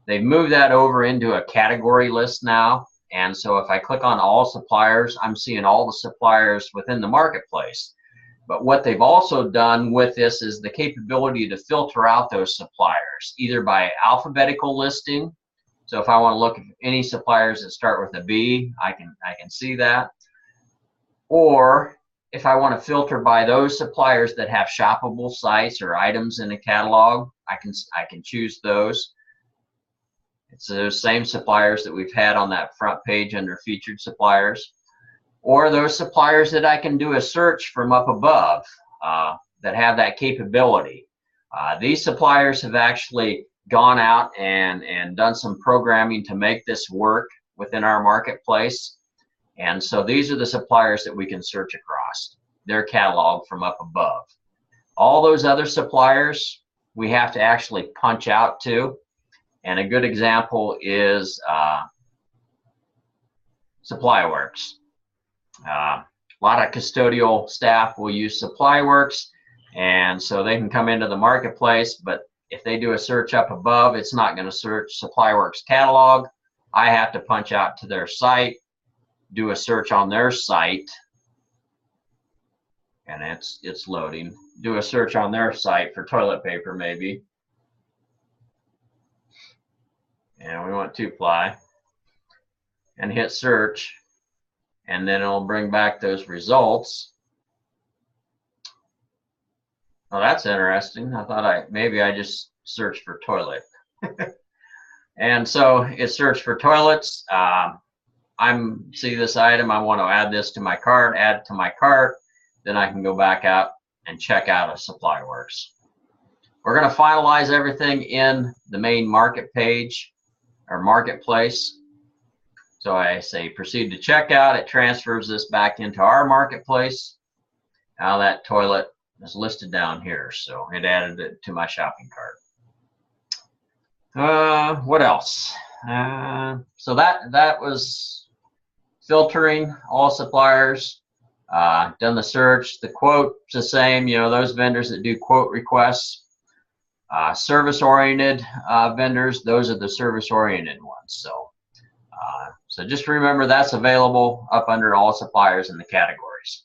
They've moved that over into a category list now. And so if I click on all suppliers, I'm seeing all the suppliers within the marketplace. But what they've also done with this is the capability to filter out those suppliers, either by alphabetical listing. So if I want to look at any suppliers that start with a B, I can see that. Or if I want to filter by those suppliers that have shoppable sites or items in a catalog, I can choose those. It's those same suppliers that we've had on that front page under featured suppliers, or those suppliers that I can do a search from up above that have that capability. These suppliers have actually gone out and done some programming to make this work within our marketplace. And so these are the suppliers that we can search across their catalog from up above. All those other suppliers we have to actually punch out to. And a good example is SupplyWorks. A lot of custodial staff will use SupplyWorks, and so they can come into the marketplace, but if they do a search up above, it's not going to search SupplyWorks catalog. I have to punch out to their site, do a search on their site, and it's loading. Do a search on their site for toilet paper maybe. And we want 2-ply, and hit search, and then it'll bring back those results. Well, that's interesting. I thought maybe I just searched for toilet. And so it searched for toilets. See this item, I want to add this to my cart, add it to my cart, then I can go back out and check out of SupplyWorks. We're going to finalize everything in the main market page or marketplace. So I say proceed to checkout. It transfers this back into our marketplace. Now that toilet is listed down here, so it added it to my shopping cart. What else? So that was filtering all suppliers. Done the search. The quote's the same. You know, those vendors that do quote requests. Service-oriented vendors, those are the service-oriented ones. So just remember that's available up under all suppliers in the categories.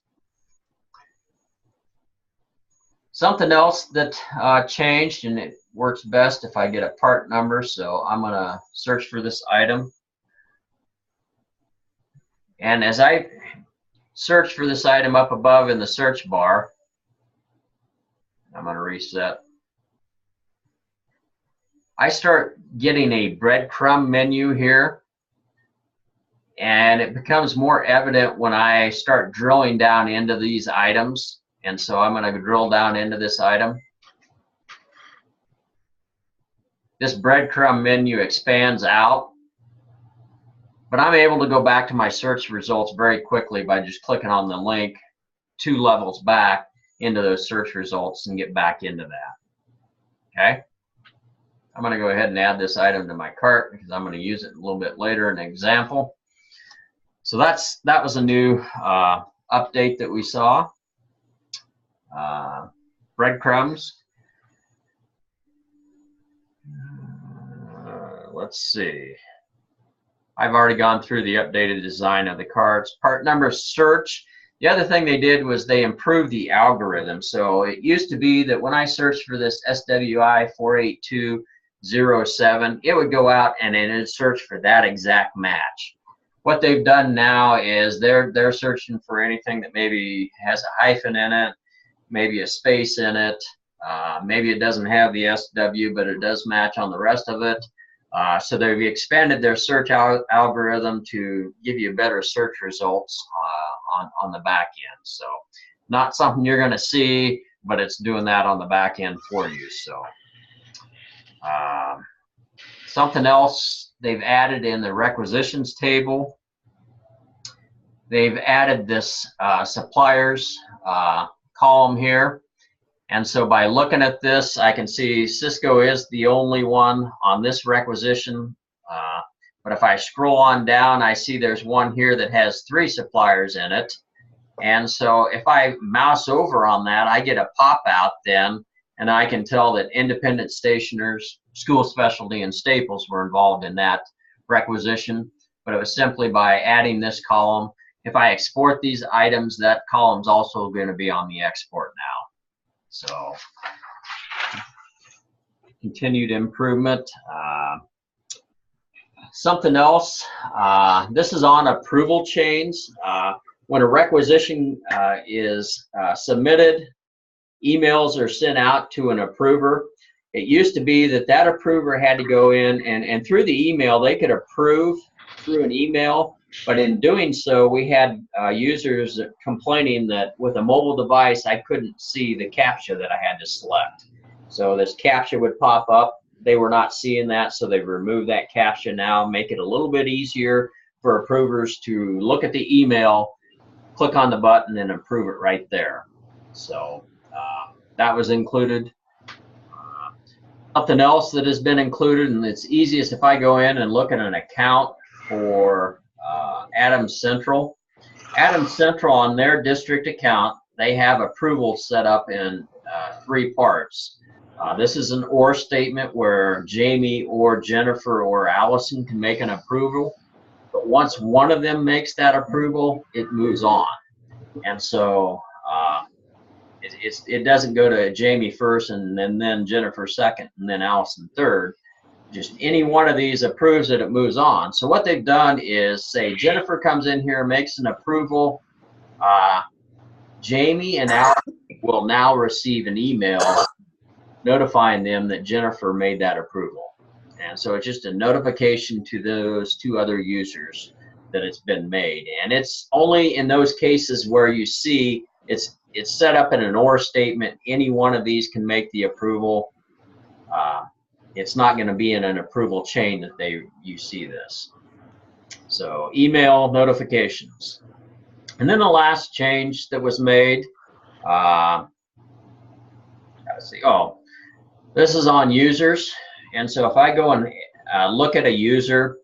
Something else that changed, and it works best if I get a part number, so I'm going to search for this item. And as I search for this item up above in the search bar, I'm going to reset. I start getting a breadcrumb menu here, and it becomes more evident when I start drilling down into these items. And so I'm going to drill down into this item. This breadcrumb menu expands out, but I'm able to go back to my search results very quickly by just clicking on the link 2 levels back into those search results and get back into that. Okay. I'm going to go ahead and add this item to my cart because I'm going to use it a little bit later in an example. So that was a new update that we saw. Breadcrumbs. Let's see. I've already gone through the updated design of the carts. Part number search. The other thing they did was they improved the algorithm. So it used to be that when I searched for this SWI 48207, it would go out and it would search for that exact match. What they've done now is they're searching for anything that maybe has a hyphen in it, maybe a space in it, maybe it doesn't have the SW, but it does match on the rest of it. So they've expanded their search algorithm to give you better search results on the back end. So not something you're going to see, but it's doing that on the back end for you. So something else they've added in the requisitions table, they've added this suppliers column here. And so by looking at this, I can see Cisco is the only one on this requisition. But if I scroll on down, I see there's one here that has 3 suppliers in it. And so if I mouse over on that, I get a pop out then, and I can tell that Independent Stationers, School Specialty, and Staples were involved in that requisition. But it was simply by adding this column. If I export these items, that column's also going to be on the export now. So continued improvement. Something else, this is on approval chains. When a requisition is submitted, emails are sent out to an approver. It used to be that that approver had to go in and through the email, they could approve through an email. But in doing so, we had users complaining that with a mobile device, I couldn't see the CAPTCHA that I had to select. So this CAPTCHA would pop up. They were not seeing that, so they've removed that CAPTCHA now, make it a little bit easier for approvers to look at the email, click on the button, and approve it right there. So that was included. Something else that has been included, and it's easiest if I go in and look at an account for Adams Central. Adams Central, on their district account, they have approval set up in 3 parts. This is an or statement where Jamie or Jennifer or Allison can make an approval. But once one of them makes that approval, it moves on. And so it doesn't go to Jamie first and then Jennifer second and then Allison third. Just any one of these approves it, it moves on. So what they've done is say Jennifer comes in here, makes an approval. Jamie and Allison will now receive an email notifying them that Jennifer made that approval. And so it's just a notification to those 2 other users that it's been made. And it's only in those cases where you see it's set up in an or statement. Any one of these can make the approval. It's not going to be in an approval chain that you see this. So email notifications. And then the last change that was made, let's see, this is on users. And so if I go and look at a user,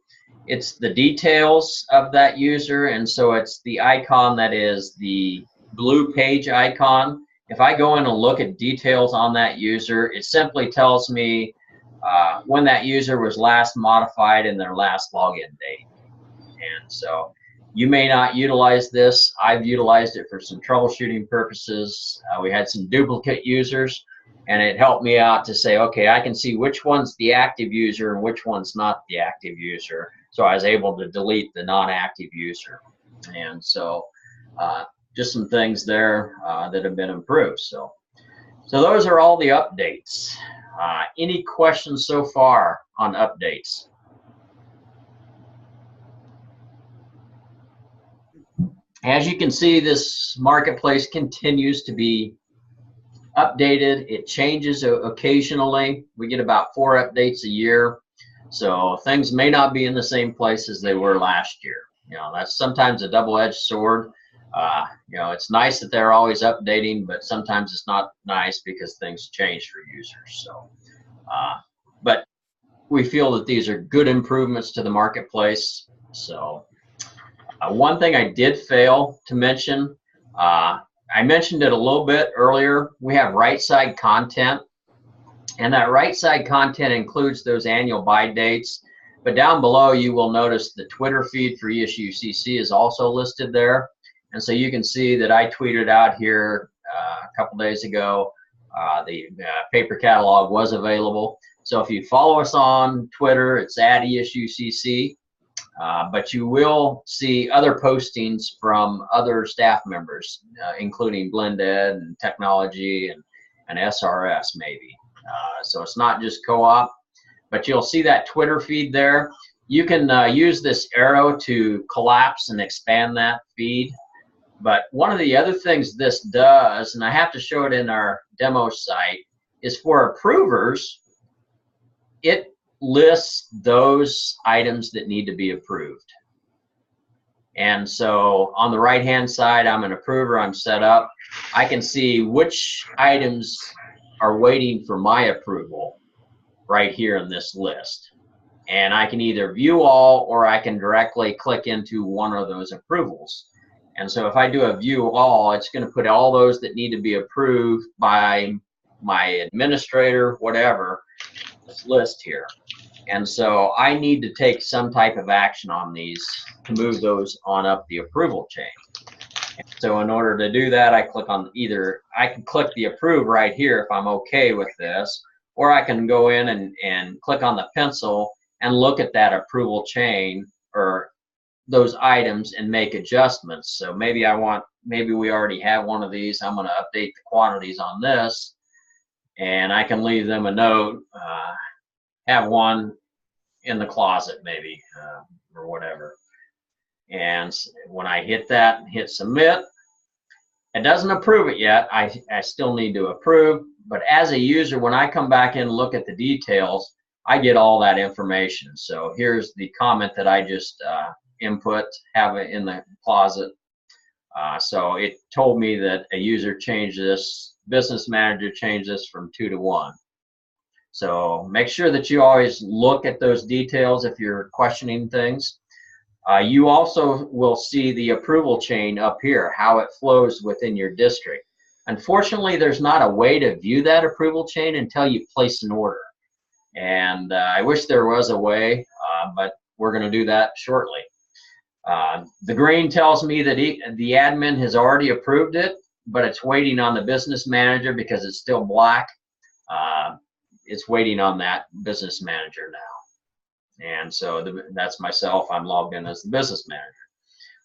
it's the details of that user. And so it's the icon that is the blue page icon. If I go in and look at details on that user, it simply tells me when that user was last modified and their last login date. And so You may not utilize this. I've utilized it for some troubleshooting purposes. We had some duplicate users, and it helped me out to say, okay, I can see which one's the active user and which one's not the active user. So I was able to delete the non-active user. And so just some things there that have been improved. So those are all the updates. Any questions so far on updates? As you can see, this marketplace continues to be updated. It changes occasionally. We get about 4 updates a year. So things may not be in the same place as they were last year. You know, that's sometimes a double-edged sword. You know, it's nice that they're always updating, but sometimes it's not nice because things change for users. So, but we feel that these are good improvements to the marketplace. So one thing I did fail to mention, I mentioned it a little bit earlier. We have right side content, and that right side content includes those annual buy dates. But down below, you will notice the Twitter feed for ESU-CC is also listed there. And so you can see that I tweeted out here a couple days ago, the paper catalog was available. So if you follow us on Twitter, it's at ESU-CC. But you will see other postings from other staff members, including Blended and Technology and SRS maybe. So it's not just co-op, but you'll see that Twitter feed there. You can use this arrow to collapse and expand that feed. But one of the other things this does, and I have to show it in our demo site, is for approvers, it lists those items that need to be approved. And so on the right hand side, I'm an approver, I'm set up. I can see which items are waiting for my approval right here in this list. And I can either view all, or I can directly click into one of those approvals. And so if I do a view all, it's going to put all those that need to be approved by my administrator, whatever, this list here. And so I need to take some type of action on these to move those on up the approval chain. And so in order to do that, I click on I can click the approve right here if I'm okay with this, or I can go in and click on the pencil and look at that approval chain or those items and make adjustments. So maybe we already have one of these. I'm going to update the quantities on this, and I can leave them a note, have one in the closet maybe, or whatever. And when I hit that, hit submit, it doesn't approve it yet. I still need to approve, but as a user, when I come back in and look at the details, I get all that information. So here's the comment that I just input, have it in the closet. So it told me that a user changed this, business manager changed this from 2 to 1. So make sure that you always look at those details if you're questioning things. You also will see the approval chain up here, how it flows within your district. Unfortunately, there's not a way to view that approval chain until you place an order. And I wish there was a way, but we're going to do that shortly. The green tells me that the admin has already approved it, but it's waiting on the business manager because it's still black. It's waiting on that business manager now. And so that's myself. I'm logged in as the business manager.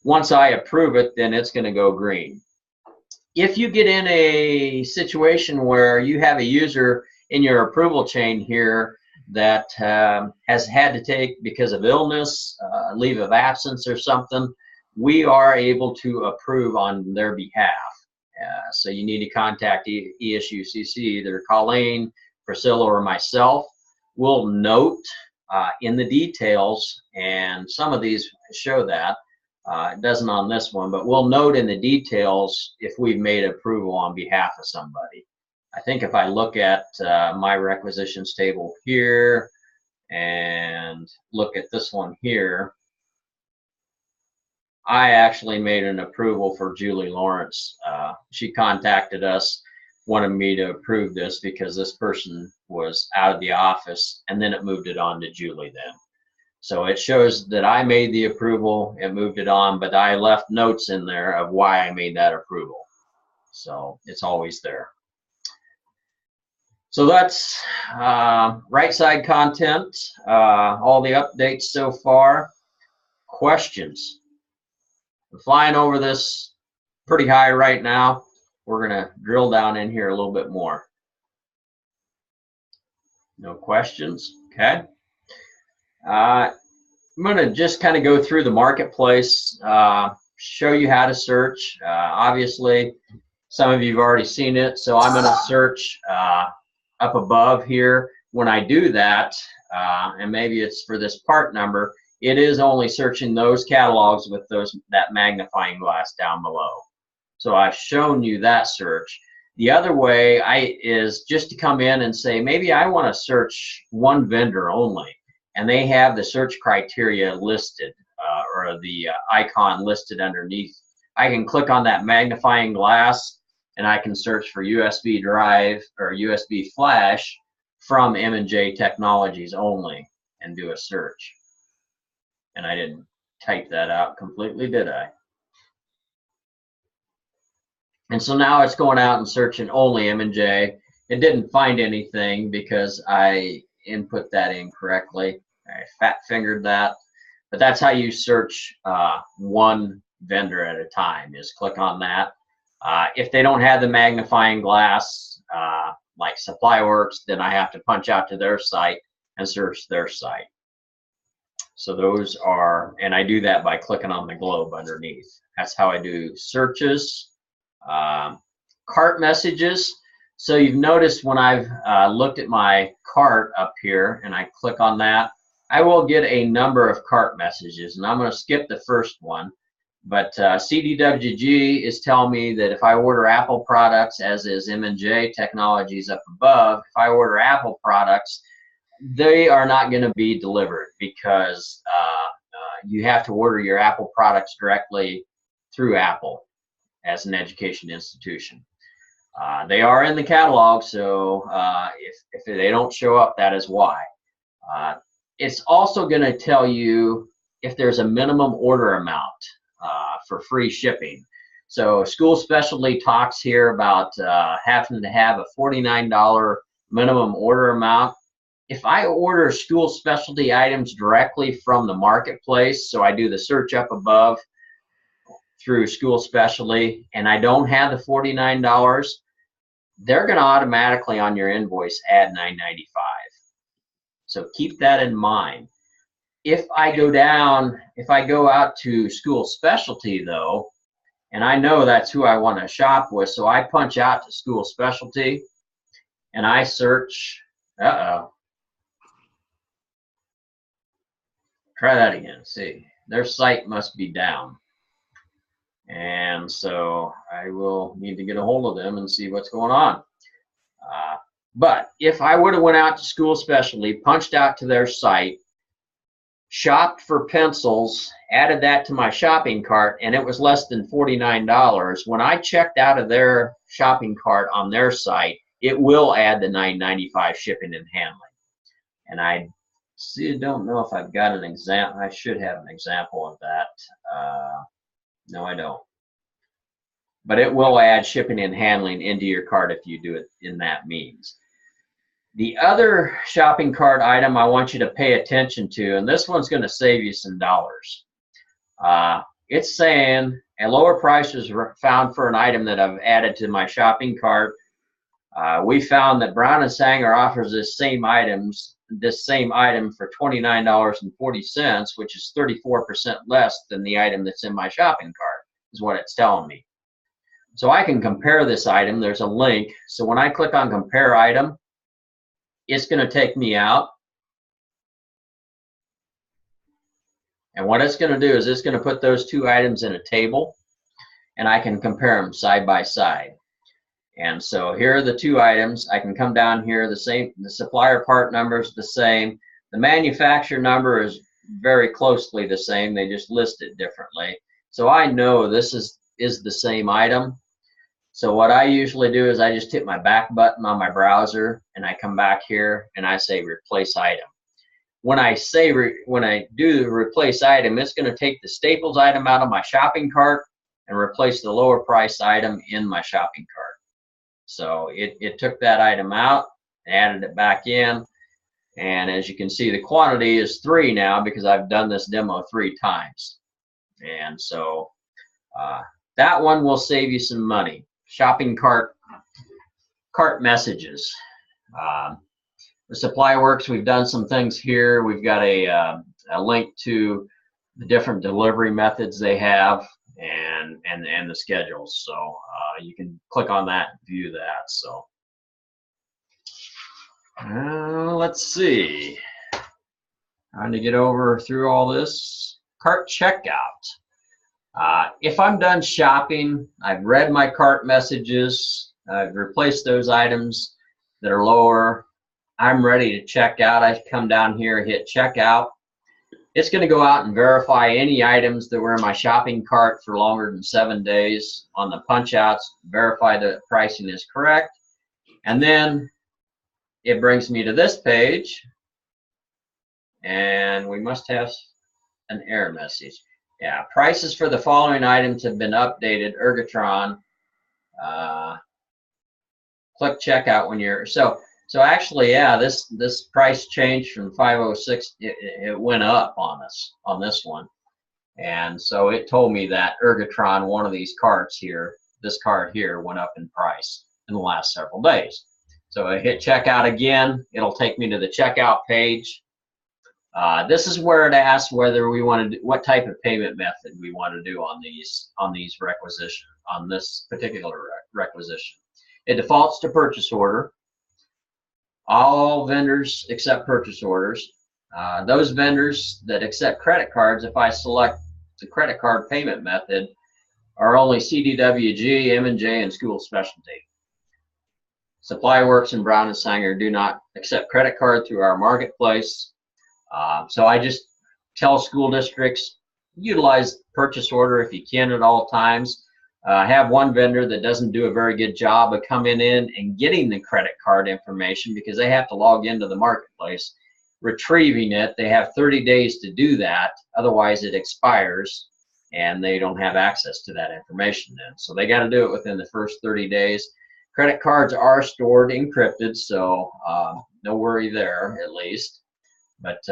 Once I approve it, then it's going to go green. If you get in a situation where you have a user in your approval chain here that has had to take, because of illness, leave of absence or something, we are able to approve on their behalf. So you need to contact ESU-CC, either Colleen, Priscilla, or myself. We'll note in the details, and some of these show that. It doesn't on this one, but we'll note in the details if we've made approval on behalf of somebody. I think if I look at my requisitions table here and look at this one here, I actually made an approval for Julie Lawrence. She contacted us, wanted me to approve this because this person was out of the office, and then it moved it on to Julie then. So it shows that I made the approval and moved it on, but I left notes in there of why I made that approval. So it's always there. So that's right side content, all the updates so far. Questions? We're flying over this pretty high right now. We're going to drill down in here a little bit more. No questions? Okay. I'm going to just kind of go through the marketplace, show you how to search. Obviously, some of you have already seen it, so I'm going to search up above here. When I do that, and maybe it's for this part number, it is only searching those catalogs with that magnifying glass down below. So I've shown you that search. The other way is just to come in and say, maybe I want to search one vendor only, and they have the search criteria listed, or the icon listed underneath. I can click on that magnifying glass, and I can search for USB drive or USB flash from M&J Technologies only and do a search. And I didn't type that out completely, did I? And so now it's going out and searching only M&J. It didn't find anything because I input that incorrectly. I fat-fingered that. But that's how you search one vendor at a time, is click on that. If they don't have the magnifying glass, like SupplyWorks, then I have to punch out to their site and search their site. So those are, and I do that by clicking on the globe underneath. That's how I do searches. Cart messages. So you've noticed when I've looked at my cart up here and I click on that, I will get a number of cart messages, and I'm going to skip the first one. But CDWG is telling me that if I order Apple products, as is M&J Technologies up above, if I order Apple products, they are not going to be delivered because you have to order your Apple products directly through Apple as an education institution. They are in the catalog, so if they don't show up, that is why. It's also going to tell you if there's a minimum order amount for free shipping. So School Specialty talks here about having to have a $49 minimum order amount. If I order school specialty items directly from the marketplace, so I do the search up above through School Specialty, and I don't have the $49, they're going to automatically on your invoice add $9.95. So keep that in mind. If I go out to School Specialty though, and I know that's who I want to shop with, so I punch out to School Specialty and I search, try that again, see, their site must be down. And so I will need to get a hold of them and see what's going on. But if I would have went out to School Specialty, punched out to their site, shopped for pencils, added that to my shopping cart, and it was less than $49, when I checked out of their shopping cart on their site, it will add the $9.95 shipping and handling. And I don't know if I've got an example. I should have an example of that. No, I don't. But it will add shipping and handling into your cart if you do it in that means. The other shopping cart item I want you to pay attention to, and this one's going to save you some dollars. It's saying a lower price was found for an item that I've added to my shopping cart. We found that Brown & Sanger offers this same item for $29.40, which is 34% less than the item that's in my shopping cart, is what it's telling me. So I can compare this item. There's a link. So when I click on compare item, it's going to take me out. And what it's going to do is it's going to put those two items in a table, and I can compare them side by side. And so here are the two items. I can come down here, the same, the supplier part number is the same. The manufacturer number is very closely the same. They just list it differently. So I know this is the same item. So what I usually do is I just hit my back button on my browser and I come back here and I say replace item. when I do the replace item, it's going to take the Staples item out of my shopping cart and replace the lower price item in my shopping cart. So it took that item out, added it back in, and as you can see, the quantity is 3 now because I've done this demo 3 times. And so that one will save you some money. Shopping cart messages. The Supply Works, we've done some things here. We've got a link to the different delivery methods they have and the schedules. So you can click on that and view that. So let's see. Trying to get over through all this. Cart checkout. If I'm done shopping, I've read my cart messages, I've replaced those items that are lower, I'm ready to check out. I come down here, hit checkout. It's going to go out and verify any items that were in my shopping cart for longer than 7 days on the punch outs, verify the pricing is correct, and then it brings me to this page, and we must have an error message. Yeah, prices for the following items have been updated. Ergotron. Click checkout when you're so actually, yeah, this price changed from 506. It went up on us on this one, and so it told me that Ergotron, one of these carts here, this cart here, went up in price in the last several days. So I hit checkout again. It'll take me to the checkout page. This is where it asks whether we want to do, what type of payment method we want to do on this particular requisition. It defaults to purchase order. All vendors accept purchase orders. Those vendors that accept credit cards, if I select the credit card payment method, are only CDWG, M&J, and school specialty. Supply Works and Brown and Sanger do not accept credit card through our marketplace. So I just tell school districts, utilize purchase order if you can at all times. I have one vendor that doesn't do a very good job of coming in and getting the credit card information because they have to log into the marketplace, retrieving it. They have 30 days to do that, otherwise it expires and they don't have access to that information then. So they got to do it within the first 30 days. Credit cards are stored encrypted, so no worry there at least. But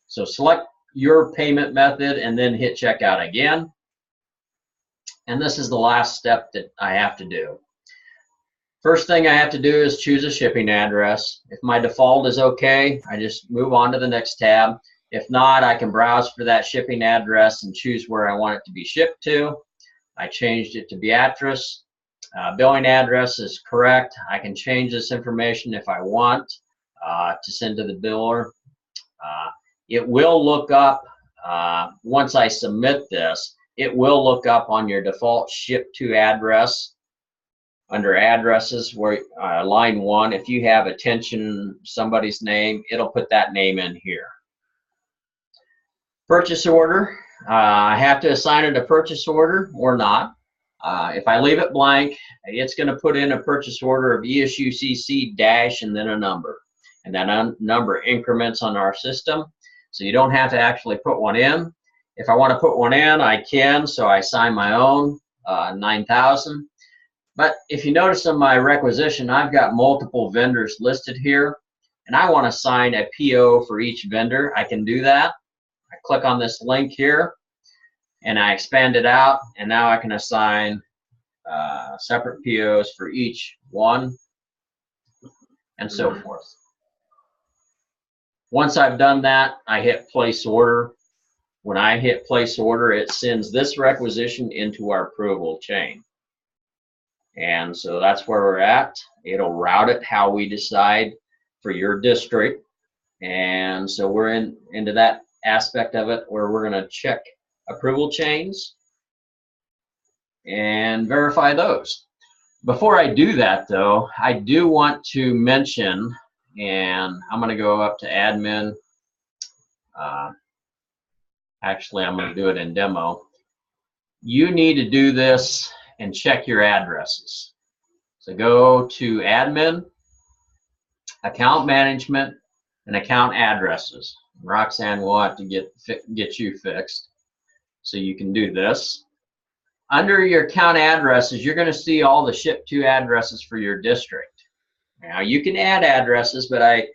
so select your payment method and then hit checkout again. And this is the last step that I have to do. First thing I have to do is choose a shipping address. If my default is okay, I just move on to the next tab. If not, I can browse for that shipping address and choose where I want it to be shipped to. I changed it to Beatrice. Billing address is correct. I can change this information if I want to send to the biller. It will look up, once I submit this, it will look up on your default ship to address under addresses where line 1, if you have attention somebody's name, it'll put that name in here. Purchase order, I have to assign it a purchase order or not. If I leave it blank, it's going to put in a purchase order of ESU CC dash and then a number. And that number increments on our system, so you don't have to actually put one in. If I want to put one in, I can, so I assign my own 9,000. But if you notice in my requisition, I've got multiple vendors listed here, and I want to assign a PO for each vendor. I can do that. I click on this link here, and I expand it out, and now I can assign separate POs for each one, and so forth. Once I've done that, I hit place order. When I hit place order, it sends this requisition into our approval chain. And so that's where we're at. It'll route it how we decide for your district. And so we're into that aspect of it where we're going to check approval chains and verify those. Before I do that, though, I do want to mention, and I'm going to go up to admin. Actually, I'm going to do it in demo. You need to do this and check your addresses. So go to admin, account management, and account addresses. Roxanne will have to get you fixed. So you can do this. Under your account addresses, you're going to see all the ship to addresses for your district. Now you can add addresses, but I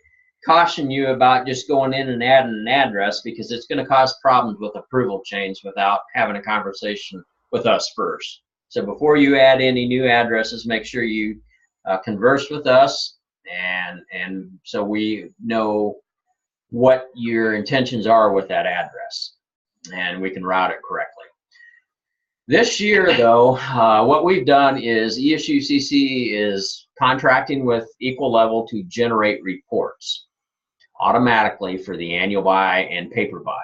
caution you about just going in and adding an address because it's going to cause problems with approval chains without having a conversation with us first. So before you add any new addresses, make sure you converse with us, and so we know what your intentions are with that address, and we can route it correctly. This year, though, what we've done is ESUCC is contracting with Equal Level to generate reports automatically for the annual buy and paper buy.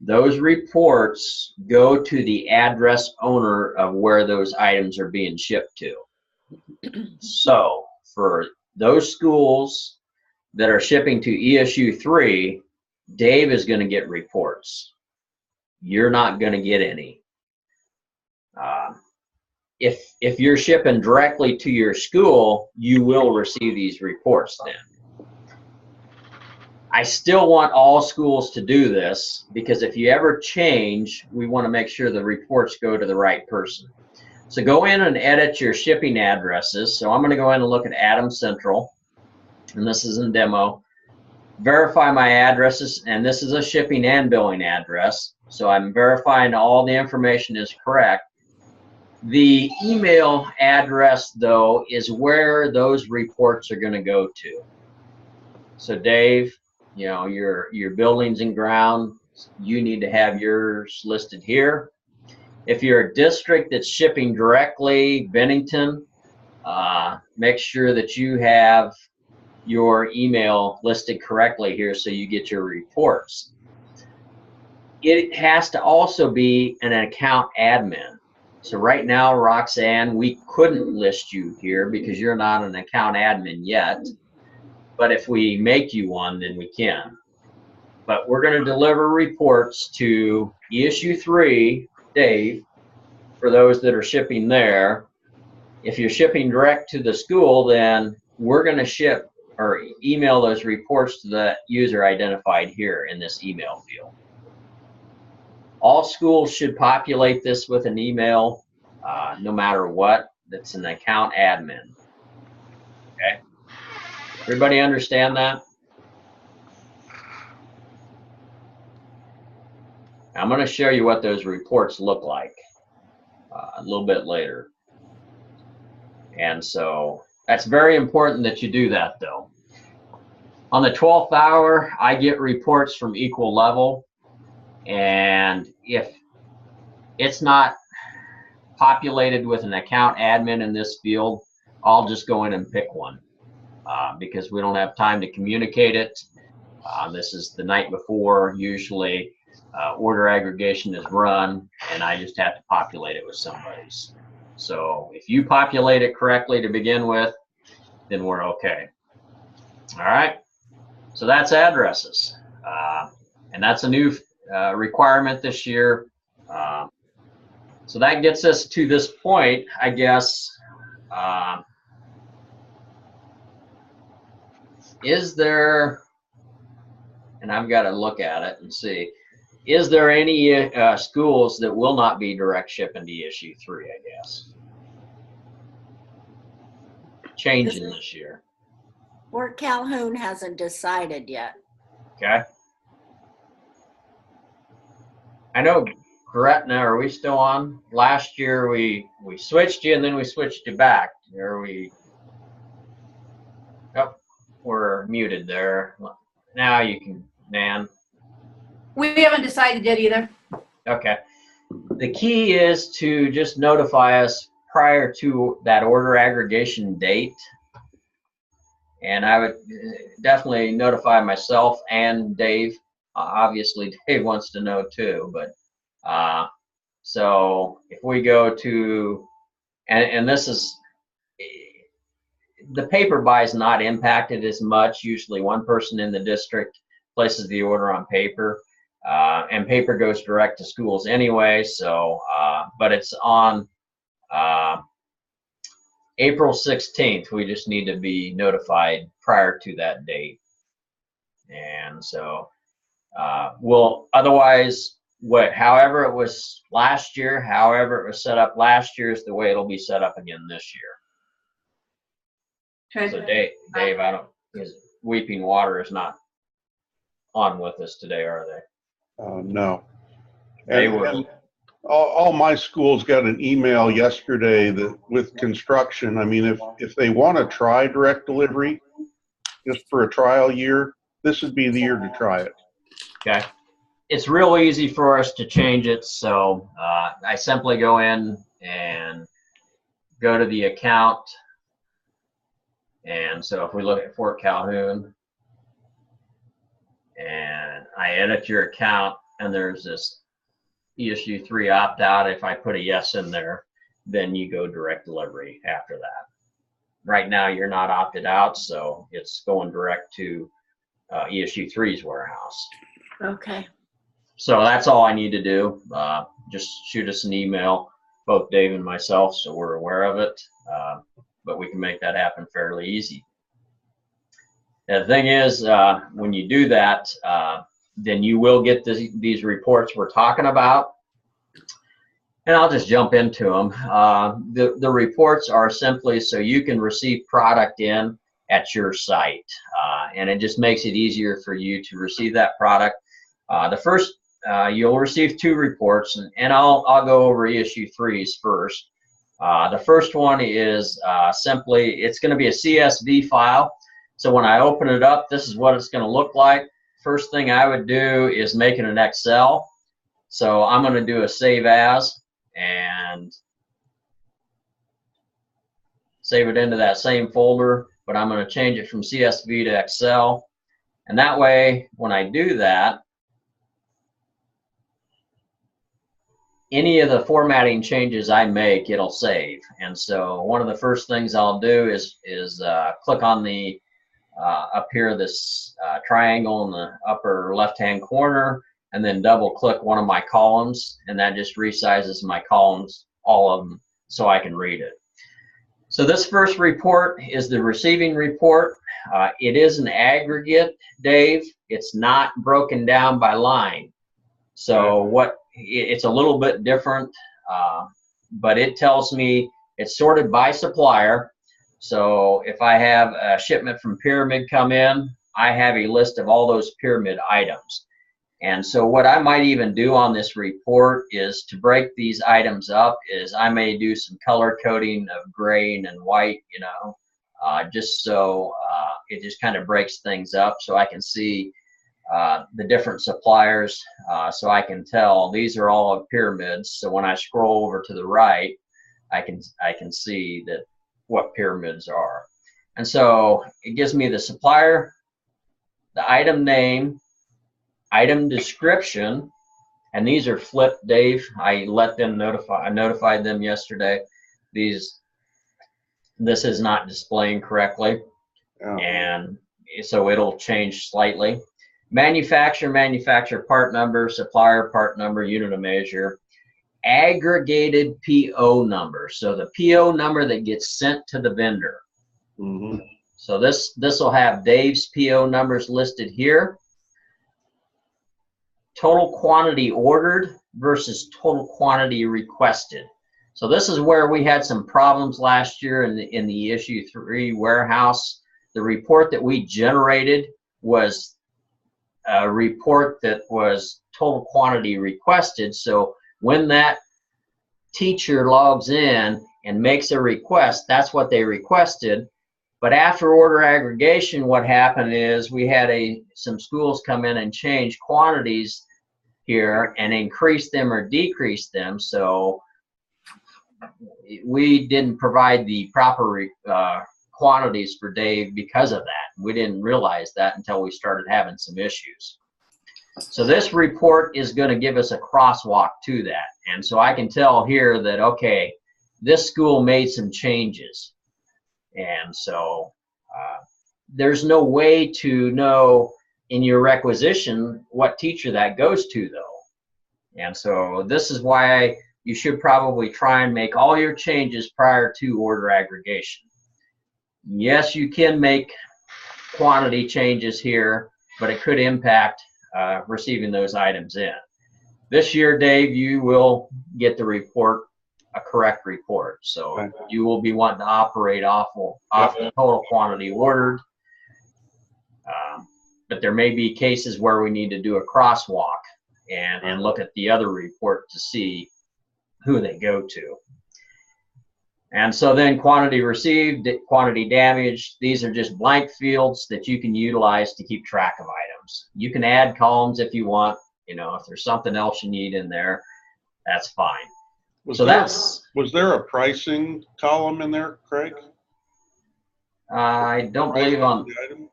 Those reports go to the address owner of where those items are being shipped to. So for those schools that are shipping to ESU 3, Dave is going to get reports. You're not going to get any. If you're shipping directly to your school, you will receive these reports then. I still want all schools to do this because if you ever change, we want to make sure the reports go to the right person. So go in and edit your shipping addresses. So I'm going to go in and look at Adams Central, and this is in demo. Verify my addresses, and this is a shipping and billing address. So I'm verifying all the information is correct. The email address, though, is where those reports are going to go to. So Dave, you know, your buildings and grounds, you need to have yours listed here. If you're a district that's shipping directly, Bennington, make sure that you have your email listed correctly here so you get your reports. It has to also be an account admin. So right now, Roxanne, we couldn't list you here because you're not an account admin yet. But if we make you one, then we can. But we're going to deliver reports to ESU 3, Dave, for those that are shipping there. If you're shipping direct to the school, then we're going to ship or email those reports to the user identified here in this email field. All schools should populate this with an email, no matter what. That's an account admin. Okay. Everybody understand that? I'm going to show you what those reports look like a little bit later. And so that's very important that you do that, though. On the 12th hour, I get reports from Equal Level. And if it's not populated with an account admin in this field, I'll just go in and pick one because we don't have time to communicate it. This is the night before. Usually order aggregation is run, and I just have to populate it with somebody's. So if you populate it correctly to begin with, then we're okay. All right. So that's addresses. And that's a new requirement this year. So that gets us to this point, I guess. Is there, and I've got to look at it and see, is there any schools that will not be direct shipping to ESU 3, I guess? Changing this year. Fort Calhoun hasn't decided yet. Okay. I know Gretna, are we still on? Last year we switched you and then we switched you back. Are we? Oh, we're muted there. Now you can, Nan. We haven't decided yet either. Okay. The key is to just notify us prior to that order aggregation date. And I would definitely notify myself and Dave. Obviously, Dave wants to know too, but so if we go to, and this is, the paper buy is not impacted as much. Usually one person in the district places the order on paper, and paper goes direct to schools anyway. So, but it's on April 16th. We just need to be notified prior to that date. And so Will otherwise, however it was last year, however it was set up last year is the way it'll be set up again this year. Okay. So Dave, his Weeping Water is not on with us today, are they? No. They And will. all my schools got an email yesterday that with construction, I mean, if they want to try direct delivery just for a trial year, this would be the year to try it. Okay. It's real easy for us to change it. So I simply go in and go to the account. And so if we look at Fort Calhoun and I edit your account and there's this ESU 3 opt out, if I put a yes in there, then you go direct delivery after that. Right now you're not opted out, so it's going direct to ESU 3's warehouse. Okay. So that's all I need to do. Just shoot us an email, both Dave and myself, so we're aware of it. But we can make that happen fairly easy. The thing is, when you do that, then you will get these reports we're talking about. And I'll just jump into them. The reports are simply so you can receive product in at your site. And it just makes it easier for you to receive that product. The first, you'll receive 2 reports, and I'll go over ESU 3's first. The first one is simply, it's going to be a CSV file. So when I open it up, this is what it's going to look like. First thing I would do is make it an Excel. So I'm going to do a save as and save it into that same folder, but I'm going to change it from CSV to Excel. And that way, when I do that, any of the formatting changes I make, it'll save. And so one of the first things I'll do is click on the up here, this triangle in the upper left-hand corner, and then double click one of my columns, and that just resizes my columns, all of them, so I can read it. So this first report is the receiving report. It is an aggregate, Dave. It's not broken down by line. So it's a little bit different, but it tells me it's sorted by supplier. So if I have a shipment from Pyramid come in, I have a list of all those Pyramid items. And so what I might even do on this report is to break these items up is I may do some color coding of gray and white, just so it just kind of breaks things up so I can see the different suppliers, so I can tell these are all of Pyramids. So when I scroll over to the right, I can see that what Pyramids are. And so it gives me the supplier, the item name, item description, and these are flipped, Dave. I notified them yesterday. This is not displaying correctly, and so it'll change slightly. Manufacturer part number, supplier part number, unit of measure, aggregated PO number. So the PO number that gets sent to the vendor. Mm-hmm. So this will have Dave's PO numbers listed here. Total quantity ordered versus total quantity requested. So this is where we had some problems last year in the ESU 3 warehouse. The report that we generated was a report that was total quantity requested. So when that teacher logs in and makes a request, that's what they requested. But after order aggregation, what happened is we had some schools come in and change quantities here and increase them or decrease them. So we didn't provide the proper quantities for Dave because of that. We didn't realize that until we started having some issues. So this report is going to give us a crosswalk to that. And so I can tell here that, okay, this school made some changes. And so there's no way to know in your requisition what teacher that goes to, though. And so this is why you should probably try and make all your changes prior to order aggregation. Yes, you can make quantity changes here, but it could impact receiving those items in. This year, Dave, you will get the report, a correct report. So Okay. you will be wanting to operate off the total quantity ordered. But there may be cases where we need to do a crosswalk and look at the other report to see who they go to. And so then quantity received, quantity damaged, these are just blank fields that you can utilize to keep track of items. You can add columns if you want, you know, if there's something else you need in there, that's fine. Was there a pricing column in there, Craig? I don't believe on, The item?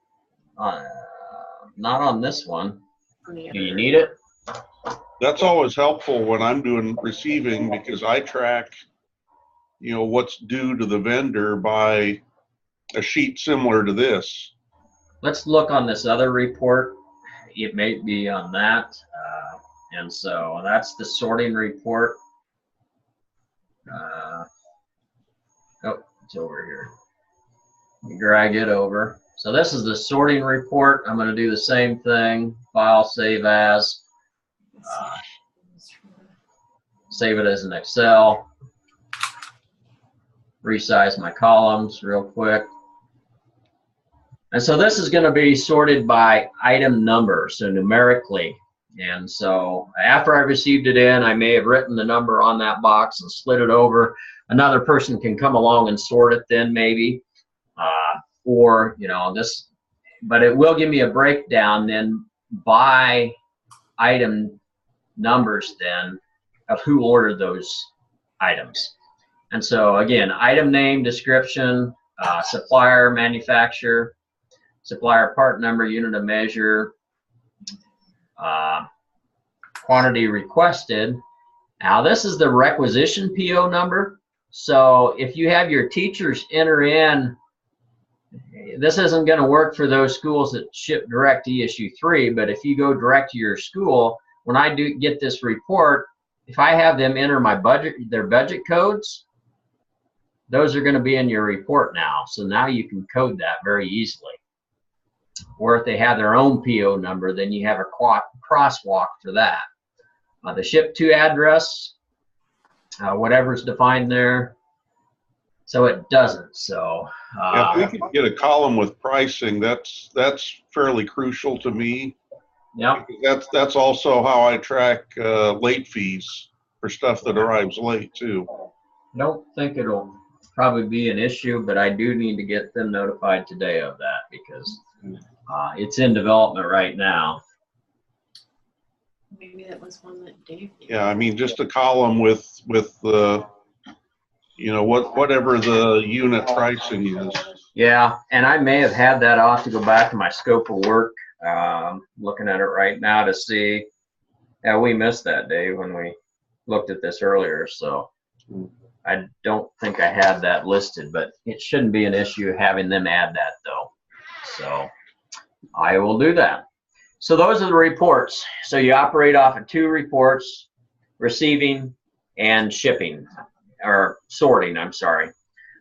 not on this one. Do you need it? That's always helpful when I'm doing receiving, because I track, you know, what's due to the vendor by a sheet similar to this. Let's look on this other report. It may be on that. And so that's the sorting report. Oh, it's over here. Let me drag it over. So this is the sorting report. I'm going to do the same thing. File, save as. Save it as an Excel. Resize my columns real quick. And so this is going to be sorted by item number, so numerically. And so after I received it in, I may have written the number on that box and slid it over. Another person can come along and sort it then maybe. Or, you know, this, but it will give me a breakdown then by item numbers then of who ordered those items. And so again, item name, description, supplier, manufacturer, supplier part number, unit of measure, quantity requested. Now this is the requisition PO number. So if you have your teachers enter in, this isn't going to work for those schools that ship direct to ESU 3, but if you go direct to your school, when I do get this report, if I have them enter my budget, their budget codes, those are going to be in your report now. So now you can code that very easily. Or if they have their own PO number, then you have a crosswalk for that. The ship to address, whatever's defined there. So it doesn't. So If we could get a column with pricing, that's fairly crucial to me. yeah. That's also how I track late fees for stuff that arrives late too. I don't think it'll probably be an issue, but I do need to get them notified today of that because it's in development right now. Maybe that was one that Dave did. Yeah, I mean, just a column with the, you know, whatever the unit pricing is. Yeah, and I may have had that. I'll have to go back to my scope of work. Looking at it right now to see. Yeah, we missed that day when we looked at this earlier, so I don't think I had that listed, but it shouldn't be an issue having them add that though. So I will do that. So those are the reports. So you operate off of 2 reports, receiving and shipping, or sorting, I'm sorry.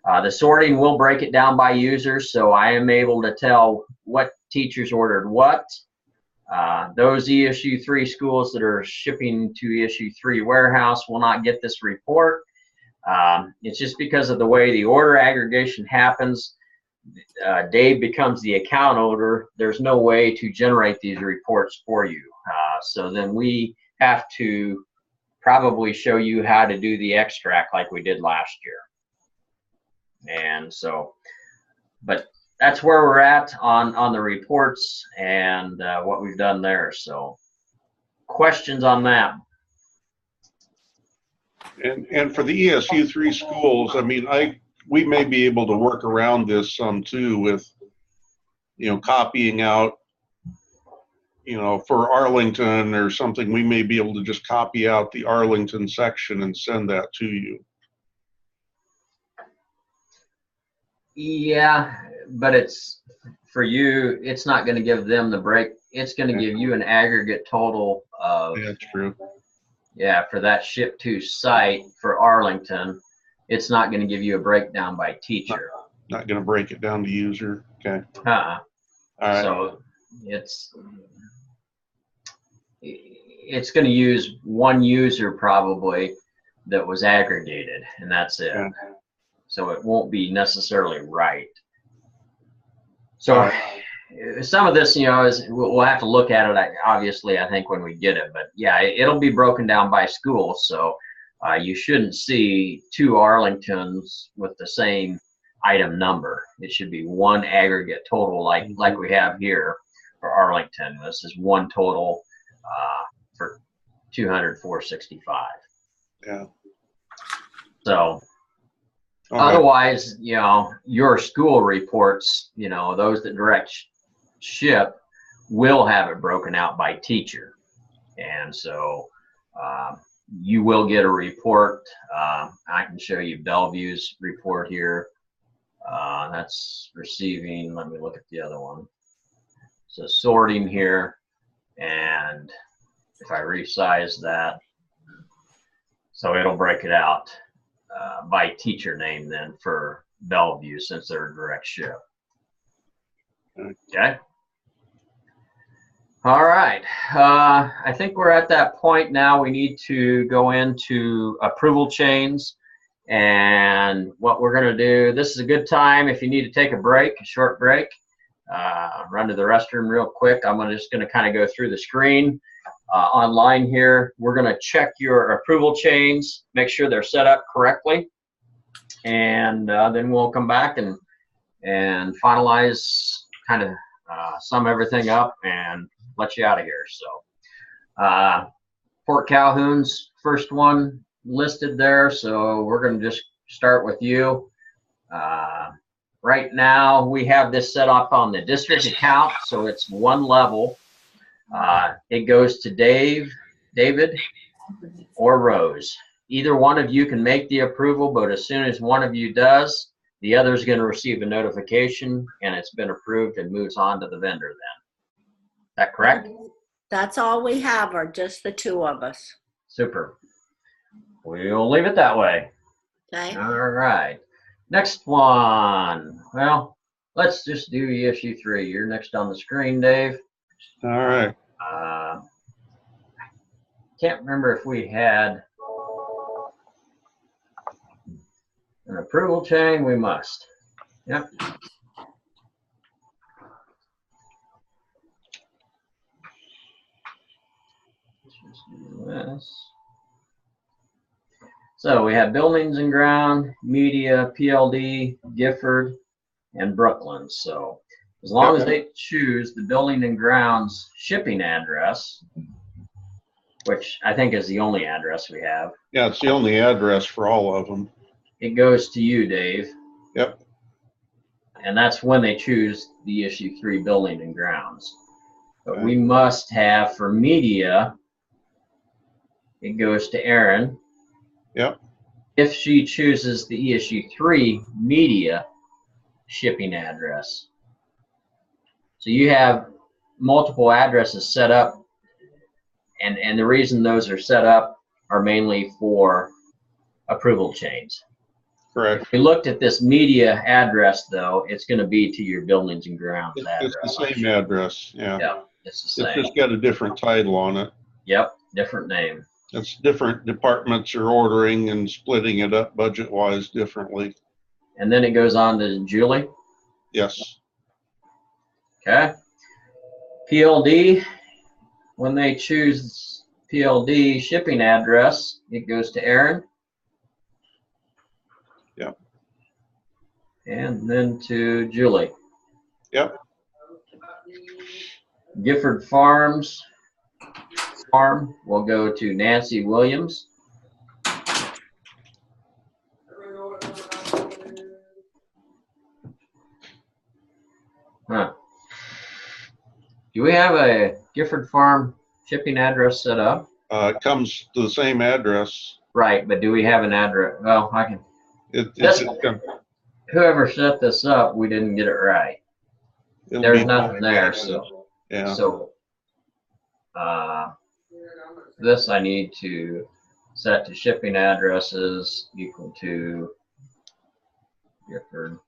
The sorting will break it down by users, so I am able to tell what teachers ordered what. Those ESU 3 schools that are shipping to ESU 3 warehouse will not get this report. It's just because of the way the order aggregation happens. Dave becomes the account owner. There's no way to generate these reports for you. So then we have to probably show you how to do the extract like we did last year. And so, but that's where we're at on the reports and what we've done there. So questions on that? And for the ESU 3 schools, I mean, we may be able to work around this some too with, you know, copying out, you know, for Arlington or something, we may be able to just copy out the Arlington section and send that to you. Yeah, but it's for you, it's not going to give them the break. It's going to give you an aggregate total of, Yeah, that's true. yeah, for that ship to site for Arlington. It's not going to give you a breakdown by teacher. Not going to break it down to user. Okay. All All right. So it's, it's going to use one user probably that was aggregated, and that's it. Yeah. So it won't be necessarily right. So All some of this, is we'll have to look at it, obviously, I think, when we get it. But yeah, it'll be broken down by school. So you shouldn't see two Arlingtons with the same item number. It should be one aggregate total, like we have here for Arlington. This is one total for 200,465. Yeah. So Okay. otherwise, your school reports, those that direct ship will have it broken out by teacher. And so you will get a report. I can show you Bellevue's report here. That's receiving. Let me look at the other one. So sorting here, and if I resize that, so it'll break it out by teacher name then for Bellevue, since they're a direct ship. Okay. All right. I think we're at that point now. We need to go into approval chains. And what we're going to do, this is a good time if you need to take a break, a short break, run to the restroom real quick. I'm just going to kind of go through the screen online here. We're going to check your approval chains, make sure they're set up correctly. And then we'll come back and finalize, kind of sum everything up and let you out of here. So Fort Calhoun's first one listed there, so we're going to just start with you. Right now we have this set up on the district account, so it's one level. It goes to David or Rose. Either one of you can make the approval, but as soon as one of you does, the other is going to receive a notification and it's been approved and moves on to the vendor then. Is that correct? That's all we have, are just the two of us. Super. We'll leave it that way. Okay. All right. Next one. Well, let's just do ESU 3. You're next on the screen, Dave. All right. Can't remember if we had an approval chain. We must. Yep. Let's just do this. So we have buildings and ground, media, PLD, Gifford, and Brooklyn. So as long as they choose the building and grounds shipping address, which I think is the only address we have. Yeah, it's the only address for all of them. It goes to you, Dave. Yep. And that's when they choose the issue 3 building and grounds. But we must have for media, it goes to Erin. Yep. If she chooses the ESU 3 media shipping address. So you have multiple addresses set up, and the reason those are set up are mainly for approval chains. Correct. If we looked at this media address, though, it's going to be to your buildings and grounds address. It's the same address. Yeah. Yeah, it's the same. It's just got a different title on it. Yep, different name. It's different departments are ordering and splitting it up budget-wise differently. And then it goes on to Julie. Yes. Okay. PLD, when they choose PLD shipping address, it goes to Erin. Yep. And then to Julie. Yep. Gifford Farm will go to Nancy Williams. Huh. Do we have a Gifford Farm shipping address set up? It comes to the same address. Right, but do we have an address? Well, I can. Whoever set this up, we didn't get it right. There's nothing there, so yeah. So this I need to set to shipping addresses equal to Gifford.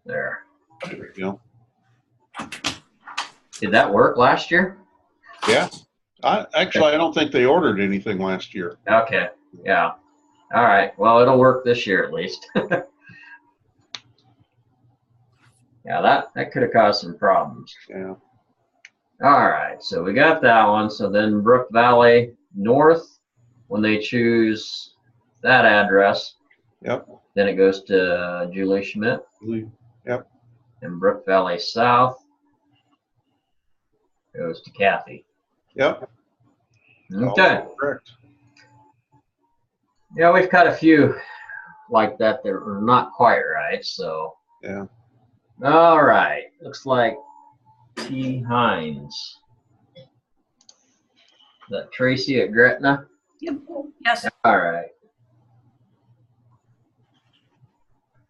There. There we go. Did that work last year? Yeah. Actually, I don't think they ordered anything last year. Okay, yeah. All right, well, it'll work this year at least. Yeah, that could have caused some problems. Yeah. All right, so we got that one. So then Brook Valley North, when they choose that address, Yep. then it goes to Julie Schmidt. Yep. And Brook Valley South goes to Kathy. Yep. Okay. All correct. Yeah, we've got a few like that that are not quite right, so. Yeah. All right, looks like T. Hines. Is that Tracy at Gretna? Yep. Yes. All right.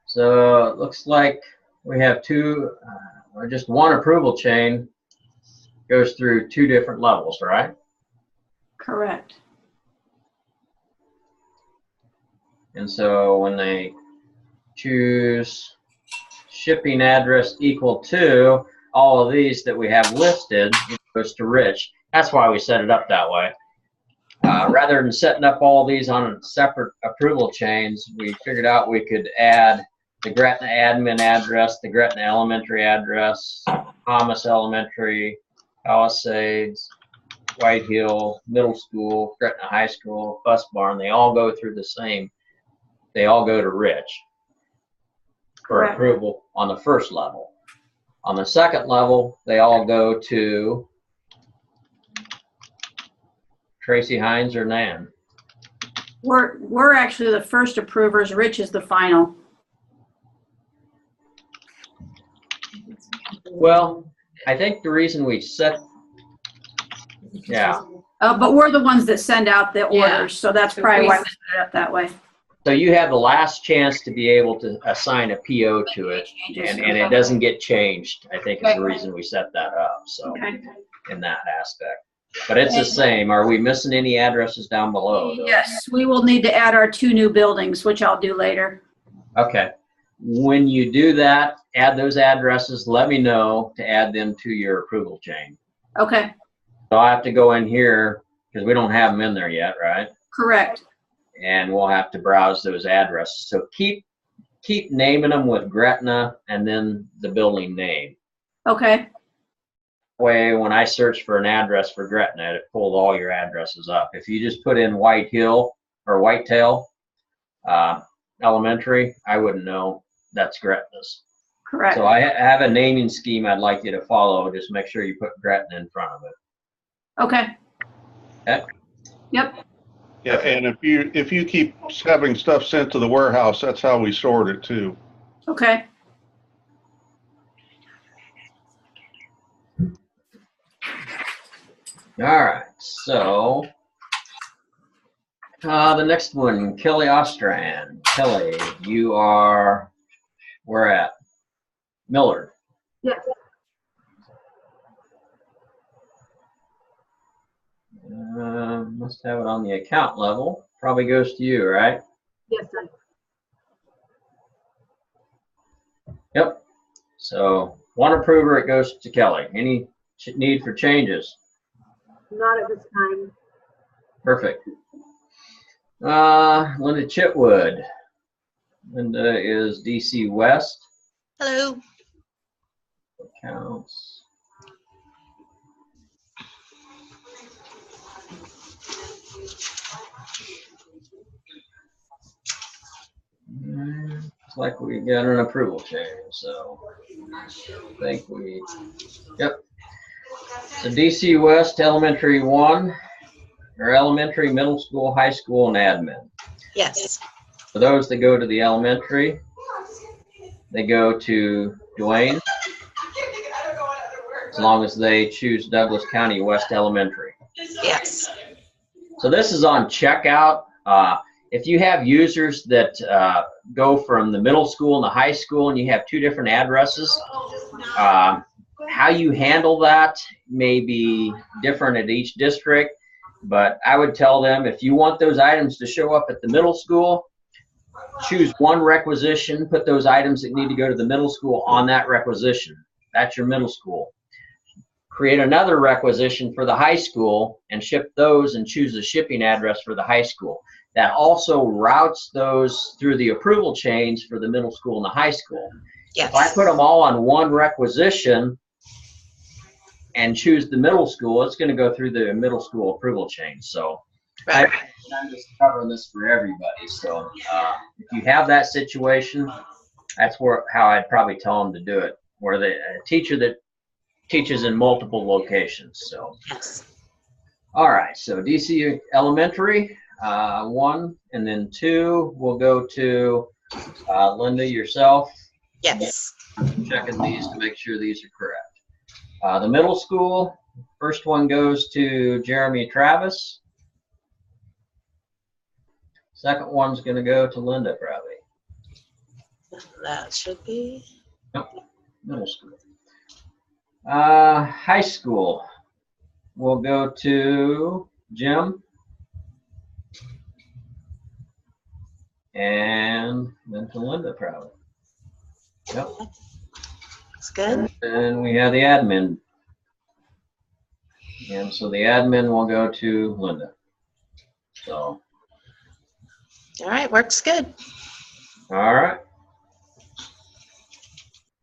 So it looks like we have two, or just one approval chain goes through two different levels, right? Correct. And so when they choose shipping address equal to all of these that we have listed, it goes to Rich. That's why we set it up that way. Rather than setting up all these on separate approval chains, we figured out we could add the Gretna admin address, the Gretna elementary address, Thomas Elementary, Palisades, White Hill Middle School, Gretna High School, Bus Barn. They all go through the same. They all go to Rich for Correct. approval on the first level. On the second level, they all go to Tracy Hines or Nan. We're actually the first approvers. Rich is the final. Well, I think the reason we set, yeah. But we're the ones that send out the Yeah. orders, so that's probably why we set it up that way. So you have the last chance to be able to assign a PO to it, and it doesn't get changed, I think is the reason we set that up, so, Okay. in that aspect. But it's the same. Are we missing any addresses down below? though? Yes, we will need to add our 2 new buildings, which I'll do later. Okay. When you do that, add those addresses, let me know to add them to your approval chain. Okay, So I have to go in here, because we don't have them in there yet, right? correct. And we'll have to browse those addresses. So keep naming them with Gretna and then the building name. Okay, Way when I search for an address for Gretna, it pulled all your addresses up. If you just put in White Hill or Whitetail Elementary, I wouldn't know that's Gretna's. correct. So I have a naming scheme I'd like you to follow. Just make sure you put Gretna in front of it. Okay. Okay? Yep, Yeah, and if you keep having stuff sent to the warehouse, that's how we sort it too. okay. All right, so the next one, Kelly Ostrand. Kelly, you are where at? Millard. Yes. Must have it on the account level. Probably goes to you, right? Yes, sir. Yep. So one approver, it goes to Kelly. Any need for changes? Not at this time. Perfect. Linda Chitwood. Linda is DC West. Hello. Accounts. Looks like we got an approval change, so I think we, yep. So DC West Elementary 1, or elementary, middle school, high school, and admin. Yes. For those that go to the elementary, they go to Dwayne, as long as they choose Douglas County West Elementary. Yes. So this is on checkout. If you have users that go from the middle school and the high school and you have two different addresses, how you handle that may be different at each district, but I would tell them if you want those items to show up at the middle school, choose one requisition, put those items that need to go to the middle school on that requisition. That's your middle school. create another requisition for the high school and ship those and choose the shipping address for the high school. That also routes those through the approval chains for the middle school and the high school. If I Yes. put them all on one requisition and choose the middle school, it's going to go through the middle school approval chain. So Right. I'm just covering this for everybody. So if you have that situation, that's how I'd probably tell them to do it. Where the teacher that teaches in multiple locations. So Yes. all right. So DC Elementary 1, and then 2 will go to Linda, yourself. Yes. I'm checking these to make sure these are correct. The middle school, first one goes to Jeremy Travis. Second one's going to go to Linda, probably. That should be. Nope, middle school. High school will go to Jim. And then to Linda, probably. Yep. That's good. And we have the admin. And so the admin will go to Linda. So, All right. Works good. all right.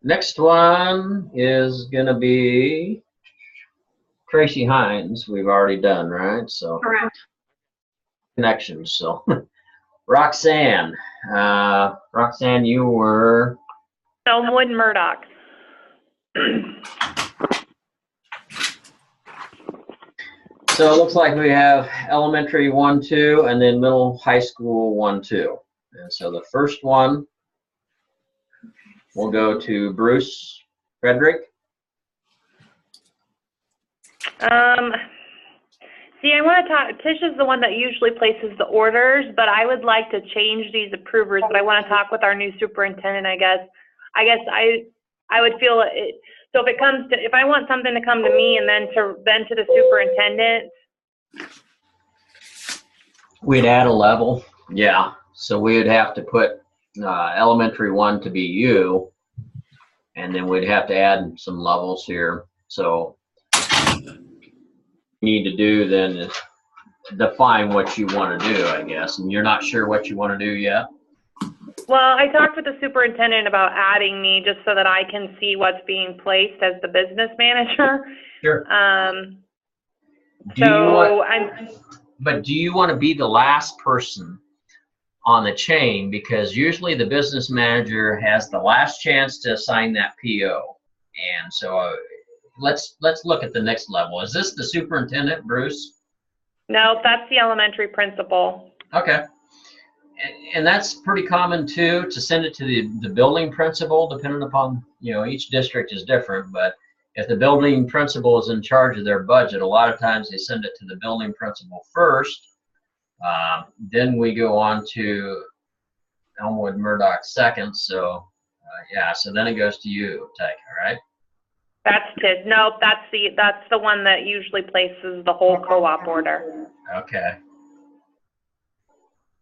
Next one is going to be Tracy Hines. We've already done, right? So, Correct. connections. So, Roxanne. Roxanne, you were. Elmwood Murdoch. So it looks like we have elementary 1, 2, and then middle high school 1, 2. And so the first one will go to Bruce Frederick. See, I want to talk, Tish is the one that usually places the orders, but I would like to change these approvers, but I want to talk with our new superintendent, I guess. I would feel it, so if it comes to, if I want something to come to me and then to the superintendent. We'd add a level. Yeah. So we would have to put elementary 1 to be you, and then we'd have to add some levels here. So need to do then is define what you want to do, I guess. And you're not sure what you want to do yet? Well, I talked with the superintendent about adding me just so that I can see what's being placed as the business manager. Sure. But do you want to be the last person on the chain? Because usually the business manager has the last chance to assign that PO. And so let's look at the next level. Is this the superintendent, Bruce? No, that's the elementary principal. Okay. And that's pretty common too, to send it to the building principal, depending upon, each district is different, but if the building principal is in charge of their budget, a lot of times they send it to the building principal first. Then we go on to Elmwood Murdoch second. So yeah, so then it goes to you, Tyke, all right? That's it. No, that's the one that usually places the whole co-op order. Okay.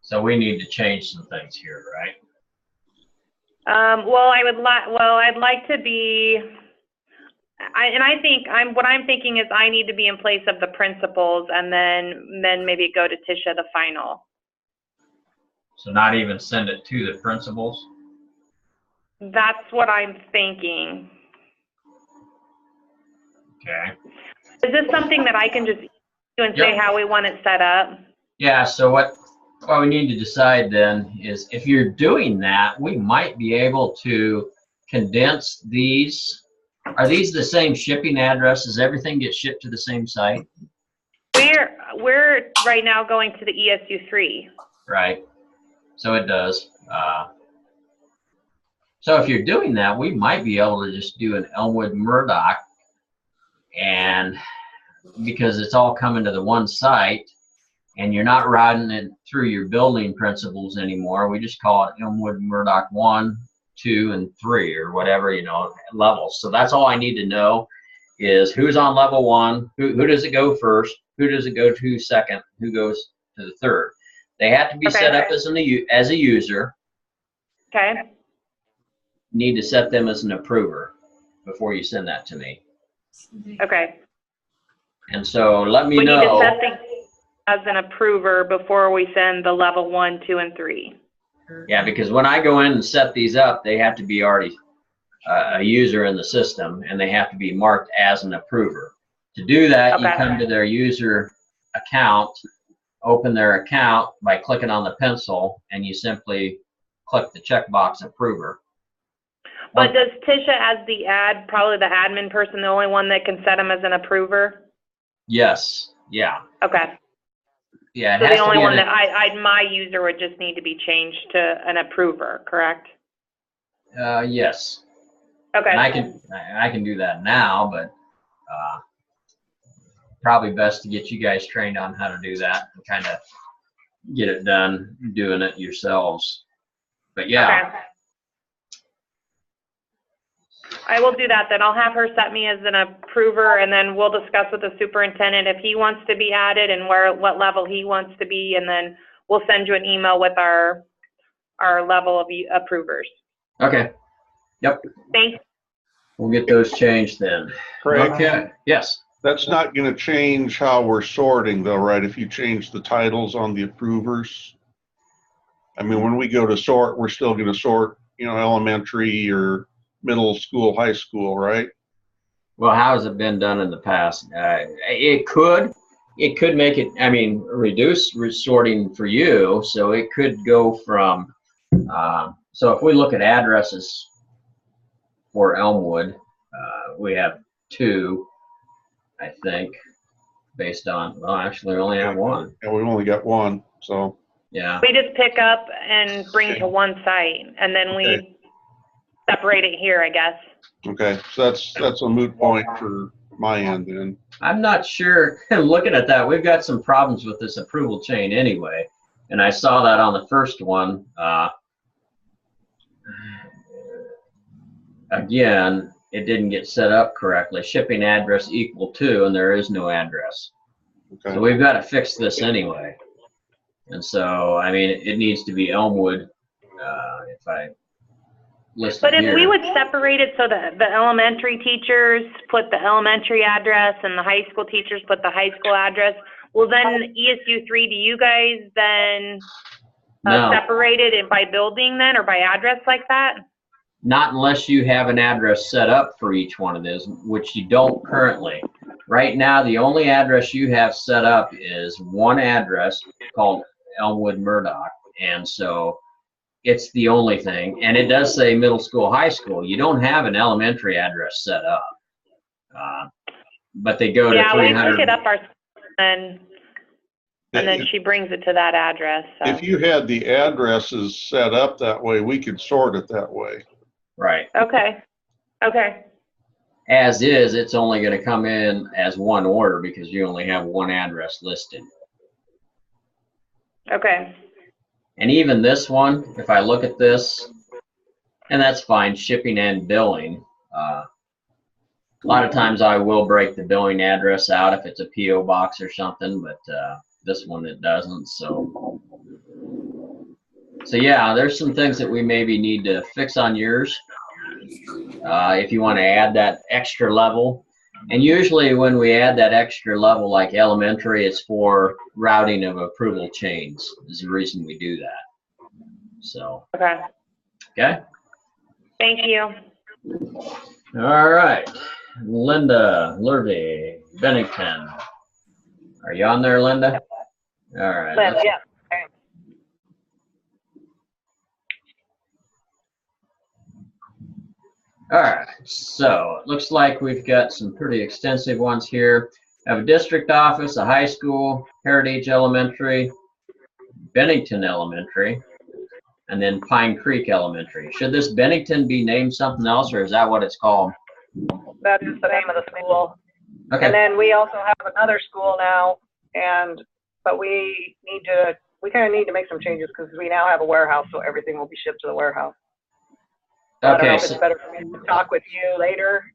So we need to change some things here, right? Well, I'd like to be, what I'm thinking is I need to be in place of the principals and then maybe go to Tisha the final. So not even send it to the principals? That's what I'm thinking. Okay. Is this something that I can just do and say how we want it set up? Yeah, so what we need to decide then is if you're doing that, we might be able to condense these. Are these the same shipping addresses? Everything gets shipped to the same site? We're right now going to the ESU 3. Right. So it does. So if you're doing that, we might be able to just do an Elmwood Murdoch, and because it's all coming to the one site, and you're not routing it through your building principals anymore. We just call it Elmwood Murdoch 1, 2, and 3, or whatever, levels. So that's all I need to know is who's on level 1, who does it go first, who does it go to second, who goes to the third. They have to be set up as a user. Okay. Need to set them as an approver before you send that to me. Okay. And so let me We need to know. set the as an approver before we send the level 1, 2, and 3. Yeah, because when I go in and set these up, they have to be already a user in the system, and they have to be marked as an approver. To do that, you Okay. come to their user account, open their account by clicking on the pencil, and you simply click the checkbox approver. But does Tisha, as the probably the admin person, the only one that can set them as an approver? Yes, yeah. Okay. Yeah, it So has the to only be one an- that my user would just need to be changed to an approver, correct? yes. Okay. And I can do that now, but probably best to get you guys trained on how to do that and kind of get it done doing it yourselves. But yeah. Okay. I will do that then. I'll have her set me as an approver, and then we'll discuss with the superintendent if he wants to be added and what level he wants to be, and then we'll send you an email with our level of approvers. Okay. Yep. Thanks. We'll get those changed then. Craig, Okay. Yes. that's not going to change how we're sorting though, right? If you change the titles on the approvers. I mean, when we go to sort, we're still going to sort, elementary or middle school, high school, right? Well, how has it been done in the past? It could make it, I mean, reduce sorting for you. So it could go from, so if we look at addresses for Elmwood, we have 2, I think, based on, well, actually we only have 1. And we've only got 1, so. Yeah. We just pick up and bring to one site, and then we separate it here, I guess. Okay, so that's a moot point for my end then. I'm not sure, looking at that, we've got some problems with this approval chain anyway. And I saw that on the first one. Again, it didn't get set up correctly. Shipping address equal to, and there is no address. Okay. So we've got to fix this anyway. And so, I mean, it needs to be Elmwood, if I list But it if here. we would separate it so that the elementary teachers put the elementary address and the high school teachers put the high school address, well then ESU 3, do you guys then No. separate it by building then or by address like that? Not unless you have an address set up for each one of those, which you don't currently. Right now, the only address you have set up is one address called Elmwood Murdoch. And so it's the only thing. And it does say middle school, high school. You don't have an elementary address set up. But they go to Yeah, we 300. pick it up and then she brings it to that address. So. If you had the addresses set up that way, we could sort it that way. Right. Okay. Okay. As is, it's only going to come in as one order because you only have one address listed. Okay. And even this one, if I look at this, and that's fine, shipping and billing. A lot of times I will break the billing address out if it's a P.O. box or something, but this one it doesn't. So yeah, there's some things that we maybe need to fix on yours. If you want to add that extra level. And usually when we add that extra level, like elementary, it's for routing of approval chains is the reason we do that. So, Okay. okay. Thank you. All right. Linda Lurvey, Bennington. Are you on there, Linda? All right. Linda, yeah. All right, so it looks like we've got some pretty extensive ones here. I have a district office, a high school, Heritage Elementary, Bennington Elementary, and then Pine Creek Elementary. Should this Bennington be named something else, or is that what it's called? That is the name of the school. Okay. And then we also have another school now, but we kind of need to make some changes because we now have a warehouse, so everything will be shipped to the warehouse. I don't know Okay. if it's better for me to talk with you later,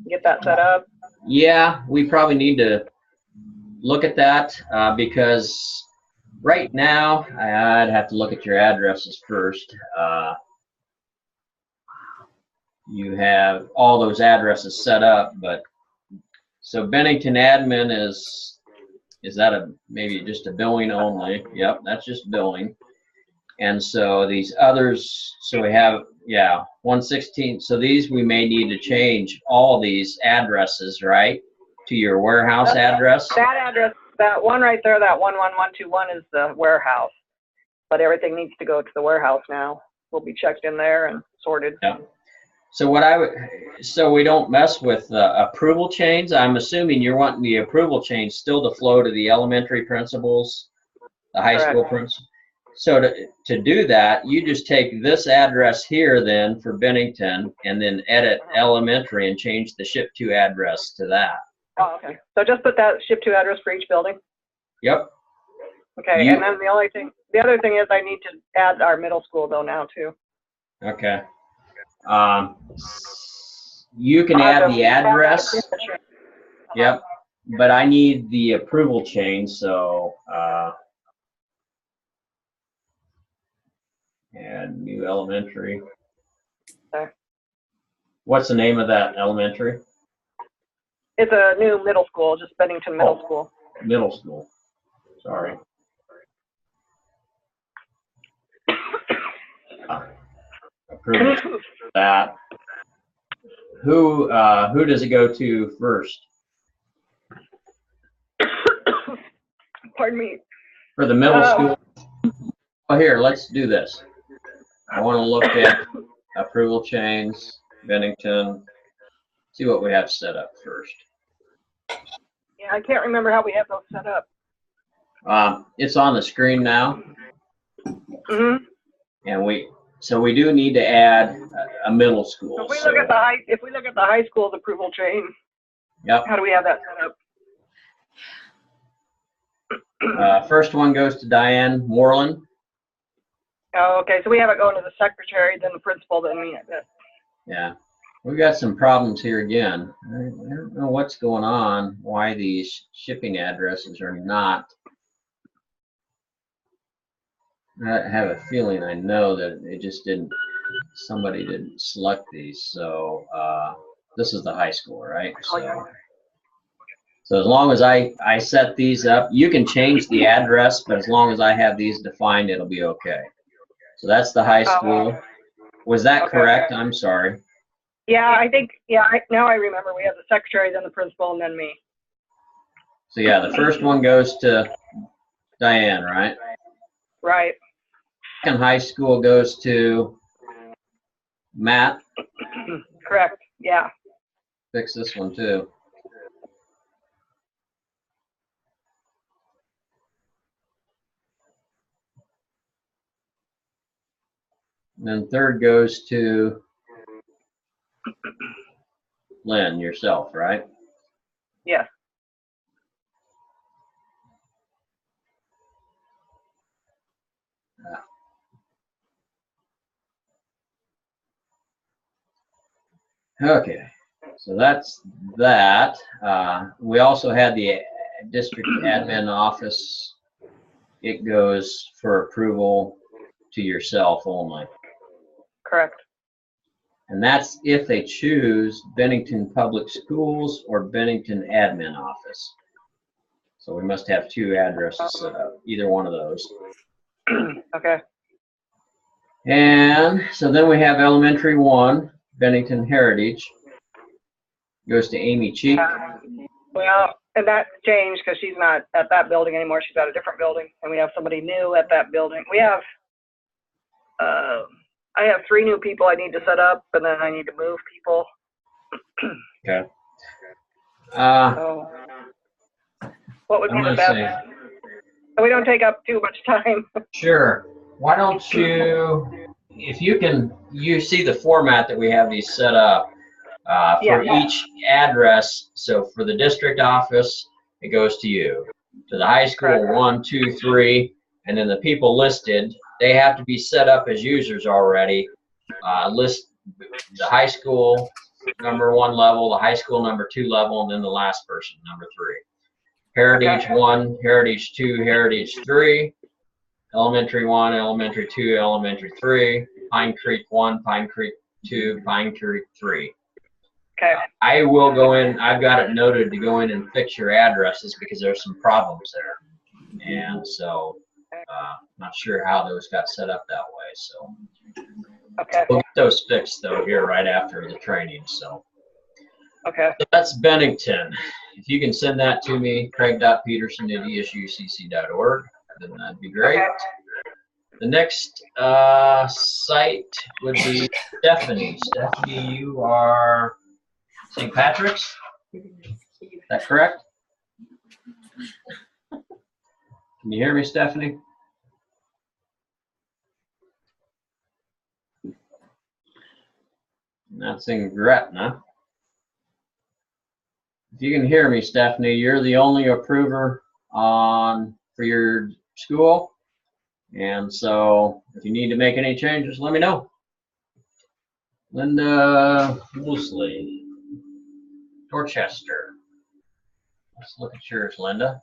get that set up. Yeah, we probably need to look at that because right now I'd have to look at your addresses first. You have all those addresses set up, but So Bennington admin is that maybe just a billing only? Yep, that's just billing. And so these others, so we have, 116. So these we may need to change all these addresses, right? To your warehouse address? That address, that one right there, that 11121 is the warehouse. But everything needs to go to the warehouse now. Will be checked in there and sorted. Yeah. So so we don't mess with approval chains. I'm assuming you're wanting the approval chain still to flow to the elementary principals, the high Correct. school principals. So to do that, you just take this address here then for Bennington and then edit elementary and change the ship to address to that. Oh, okay. So just put that ship to address for each building. Yep. Okay. And then the other thing is I need to add our middle school though now too. Okay. You can add the address. Yep. But I need the approval chain, so add new elementary. Okay. What's the name of that elementary? It's a new middle school, just Bennington Middle School. Middle school. Sorry. Approve that. Who does it go to first? Pardon me. For the middle school? Oh, here, let's do this. I want to look at approval chains, Bennington, see what we have set up first. Yeah, I can't remember how we have those set up. It's on the screen now, Mm-hmm. and we do need to add a middle school. If we look at the high school's approval chain, Yep. how do we have that set up? First one goes to Diane Moreland. Oh, okay. So we have it going to the secretary, then the principal, then me. Yeah, we've got some problems here again. I don't know what's going on, why these shipping addresses are not. I have a feeling I know that it just somebody didn't select these. So this is the high school, right? So as long as I set these up, you can change the address, but as long as I have these defined, it'll be okay. So that's the high school. Was that correct? I'm sorry. Yeah, I think, now I remember. We have the secretary, then the principal, and then me. So yeah, the first one goes to Diane, right? Right. Second high school goes to Matt. Correct. Yeah. Fix this one too. And then third goes to Lynn, yourself, right? Yes. Okay, so that's that. We also had the district admin office. It goes for approval to yourself only. Correct. And that's if they choose Bennington Public Schools or Bennington Admin Office. So we must have two addresses set up, either one of those. Okay. And so then we have elementary 1, Bennington Heritage, goes to Amy Cheek. Well, and that changed because she's not at that building anymore. She's at a different building, and we have somebody new at that building. We have, I have 3 new people I need to set up, and then I need to move people. Okay. So, what would be the best? So we don't take up too much time. Sure. Why don't you, if you can, you see the format that we have these set up for each address. So for the district office, it goes to you. To the high school, Correct. 1, 2, 3, and then the people listed, they have to be set up as users already. List the high school number 1 level, the high school number 2 level, and then the last person, number 3. Heritage 1, Heritage 2, Heritage 3, Elementary 1, Elementary 2, Elementary 3, Pine Creek 1, Pine Creek 2, Pine Creek 3. Okay, I will go in, I've got it noted to go in and fix your addresses because there's some problems there. And so, not sure how those got set up that way, so. okay, We'll get those fixed though here right after the training, so. okay. So that's Bennington. If you can send that to me, craig.peterson@esucc.org, then that'd be great. Okay. The next site would be Stephanie. Stephanie, you are St. Patrick's? Is that correct? Can you hear me, Stephanie? That's in Gretna. If you can hear me, Stephanie, you're the only approver for your school. And so if you need to make any changes, let me know. Linda Woosley, Dorchester. Let's look at yours, Linda.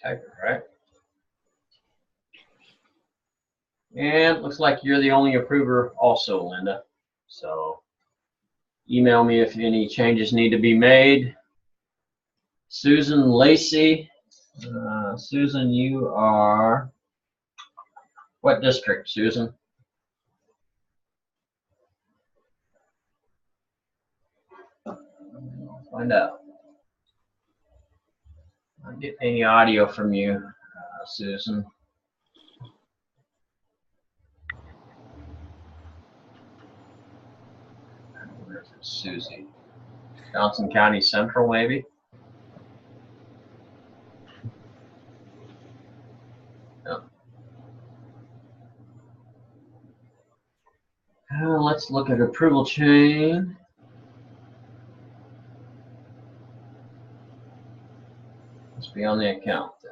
Type it, right? And it looks like you're the only approver also, Linda. So email me if any changes need to be made. Susan Lacey. Susan, you are what district, Susan? Find out. I'm not getting any audio from you, Susan. Where is it, Susie? Johnson County Central, maybe? No. Let's look at approval chain. Let's be on the account then.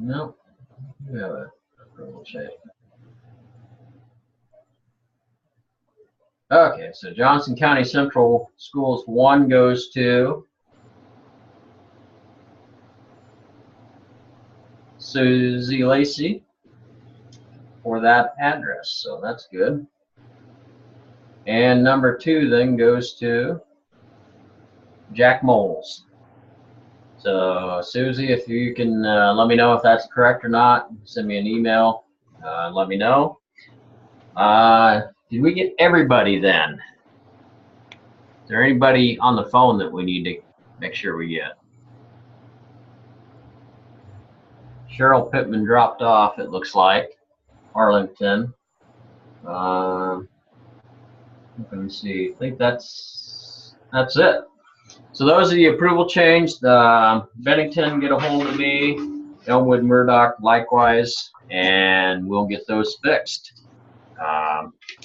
Nope. We have a approval chain. Okay, so Johnson County Central Schools 1 goes to Susie Lacey for that address, so that's good. And number 2 then goes to Jack Moles. So Susie, if you can let me know if that's correct or not, send me an email, let me know. Did we get everybody then? Is there anybody on the phone that we need to make sure we get? Cheryl Pittman dropped off, it looks like. Arlington. Let me see. I think that's it. So those are the approval change. Bennington, get a hold of me. Elmwood, Murdoch, likewise, and we'll get those fixed.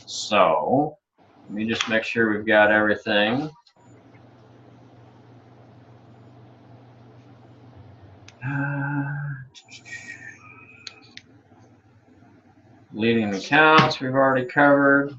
So let me just make sure we've got everything. Leading accounts we've already covered.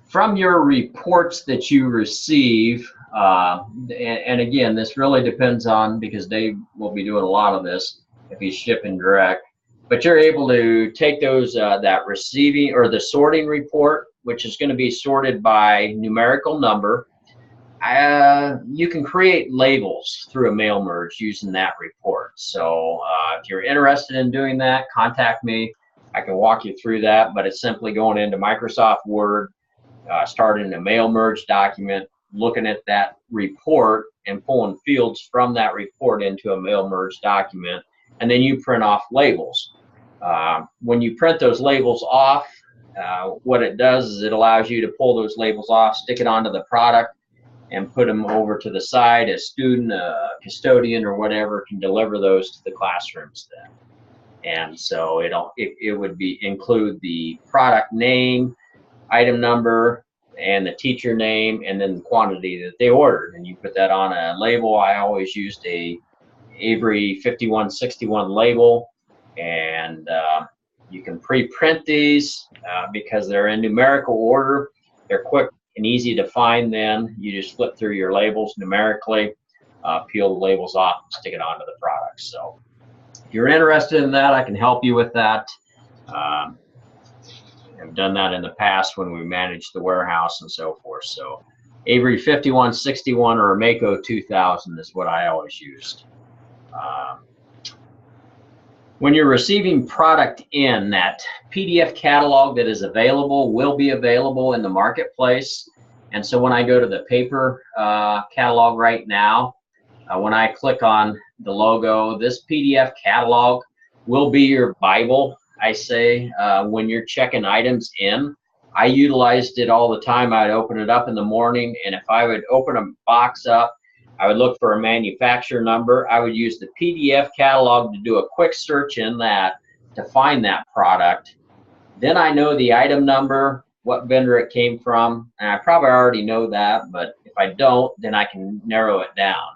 From your reports that you receive, and again, this really depends on, because Dave will be doing a lot of this if he's shipping direct, but you're able to take those, that receiving or the sorting report, which is going to be sorted by numerical number. You can create labels through a mail merge using that report. So if you're interested in doing that, contact me. I can walk you through that, but it's simply going into Microsoft Word, starting a mail merge document, looking at that report and pulling fields from that report into a mail merge document, and then you print off labels. When you print those labels off, what it does is it allows you to pull those labels off, stick it onto the product, and put them over to the side. A student, a custodian, or whatever can deliver those to the classrooms then. And so it would include the product name, item number, and the teacher name, and then the quantity that they ordered. And you put that on a label. I always used a Avery 5161 label, and You can pre-print these because they're in numerical order. They're quick and easy to find then. You just flip through your labels numerically, peel the labels off, and stick it onto the product. So if you're interested in that, I can help you with that. I've done that in the past when we managed the warehouse and so forth. So Avery 5161 or a Mako 2000 is what I always used. When you're receiving product in, that PDF catalog that is available will be available in the marketplace. And so when I go to the paper catalog right now, when I click on the logo, this PDF catalog will be your Bible, I say, when you're checking items in. I utilized it all the time. I'd open it up in the morning, and if I would open a box up, I would look for a manufacturer number. I would use the PDF catalog to do a quick search in that to find that product. Then I know the item number, what vendor it came from, and I probably already know that, but if I don't, then I can narrow it down.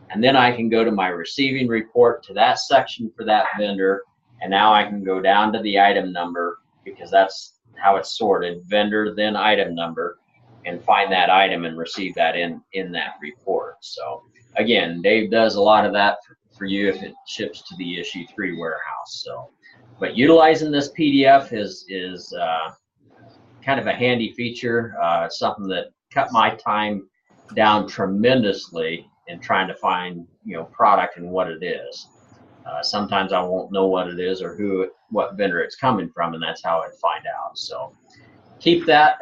And then I can go to my receiving report to that section for that vendor, and now I can go down to the item number because that's how it's sorted, vendor, then item number, and find that item and receive that in that report. So again, Dave does a lot of that for you if it ships to the ESU 3 warehouse. So, but utilizing this PDF is kind of a handy feature. It's something that cut my time down tremendously in trying to find, product and what it is. Sometimes I won't know what it is or what vendor it's coming from, and that's how I'd find out. So keep that.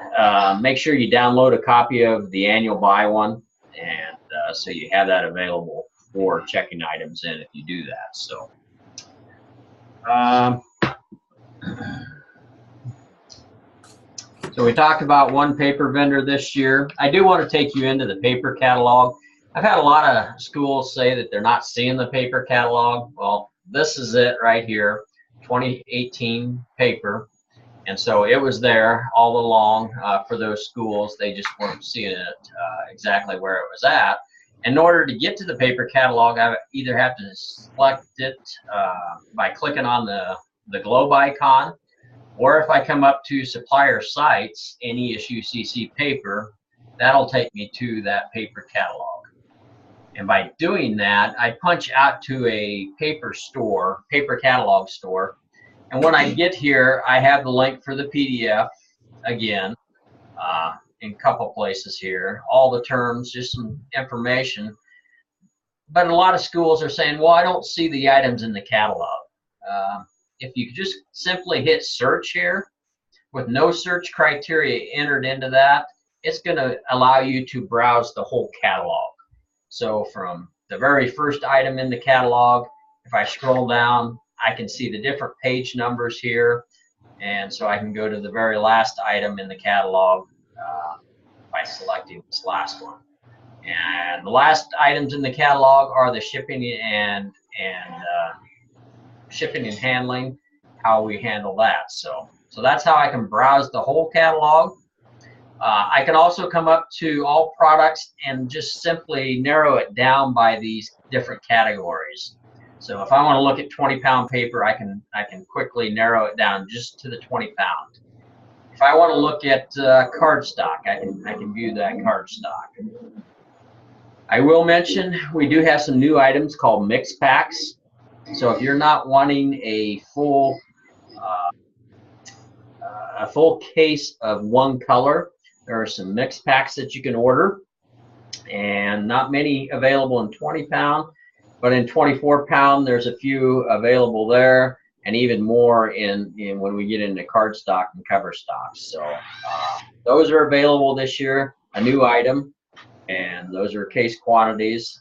Make sure you download a copy of the annual buy one, and so you have that available for checking items in if you do that. So so we talked about one paper vendor this year. I do want to take you into the paper catalog. I've had a lot of schools say that they're not seeing the paper catalog. Well, this is it right here, 2018 paper. And so it was there all along for those schools. They just weren't seeing it exactly where it was at. In order to get to the paper catalog, I either have to select it by clicking on the globe icon, or if I come up to supplier sites in ESU CC paper, that'll take me to that paper catalog. And by doing that, I punch out to a paper catalog store. And when I get here, I have the link for the PDF again in a couple places here, all the terms, just some information. But a lot of schools are saying, well, I don't see the items in the catalog. If you just simply hit search here with no search criteria entered into that, it's going to allow you to browse the whole catalog. So from the very first item in the catalog, if I scroll down, I can see the different page numbers here. And so I can go to the very last item in the catalog by selecting this last one. And the last items in the catalog are the shipping and handling, how we handle that. So that's how I can browse the whole catalog. I can also come up to all products and just simply narrow it down by these different categories. So if I want to look at 20-pound paper, I can quickly narrow it down just to the 20-pound. If I want to look at cardstock, I can view that cardstock. I will mention we do have some new items called mix packs. So if you're not wanting a full case of one color, there are some mix packs that you can order, and not many available in 20-pound, but in 24-pound there's a few available there, and even more in when we get into cardstock and cover stocks. So those are available this year, a new item, and those are case quantities.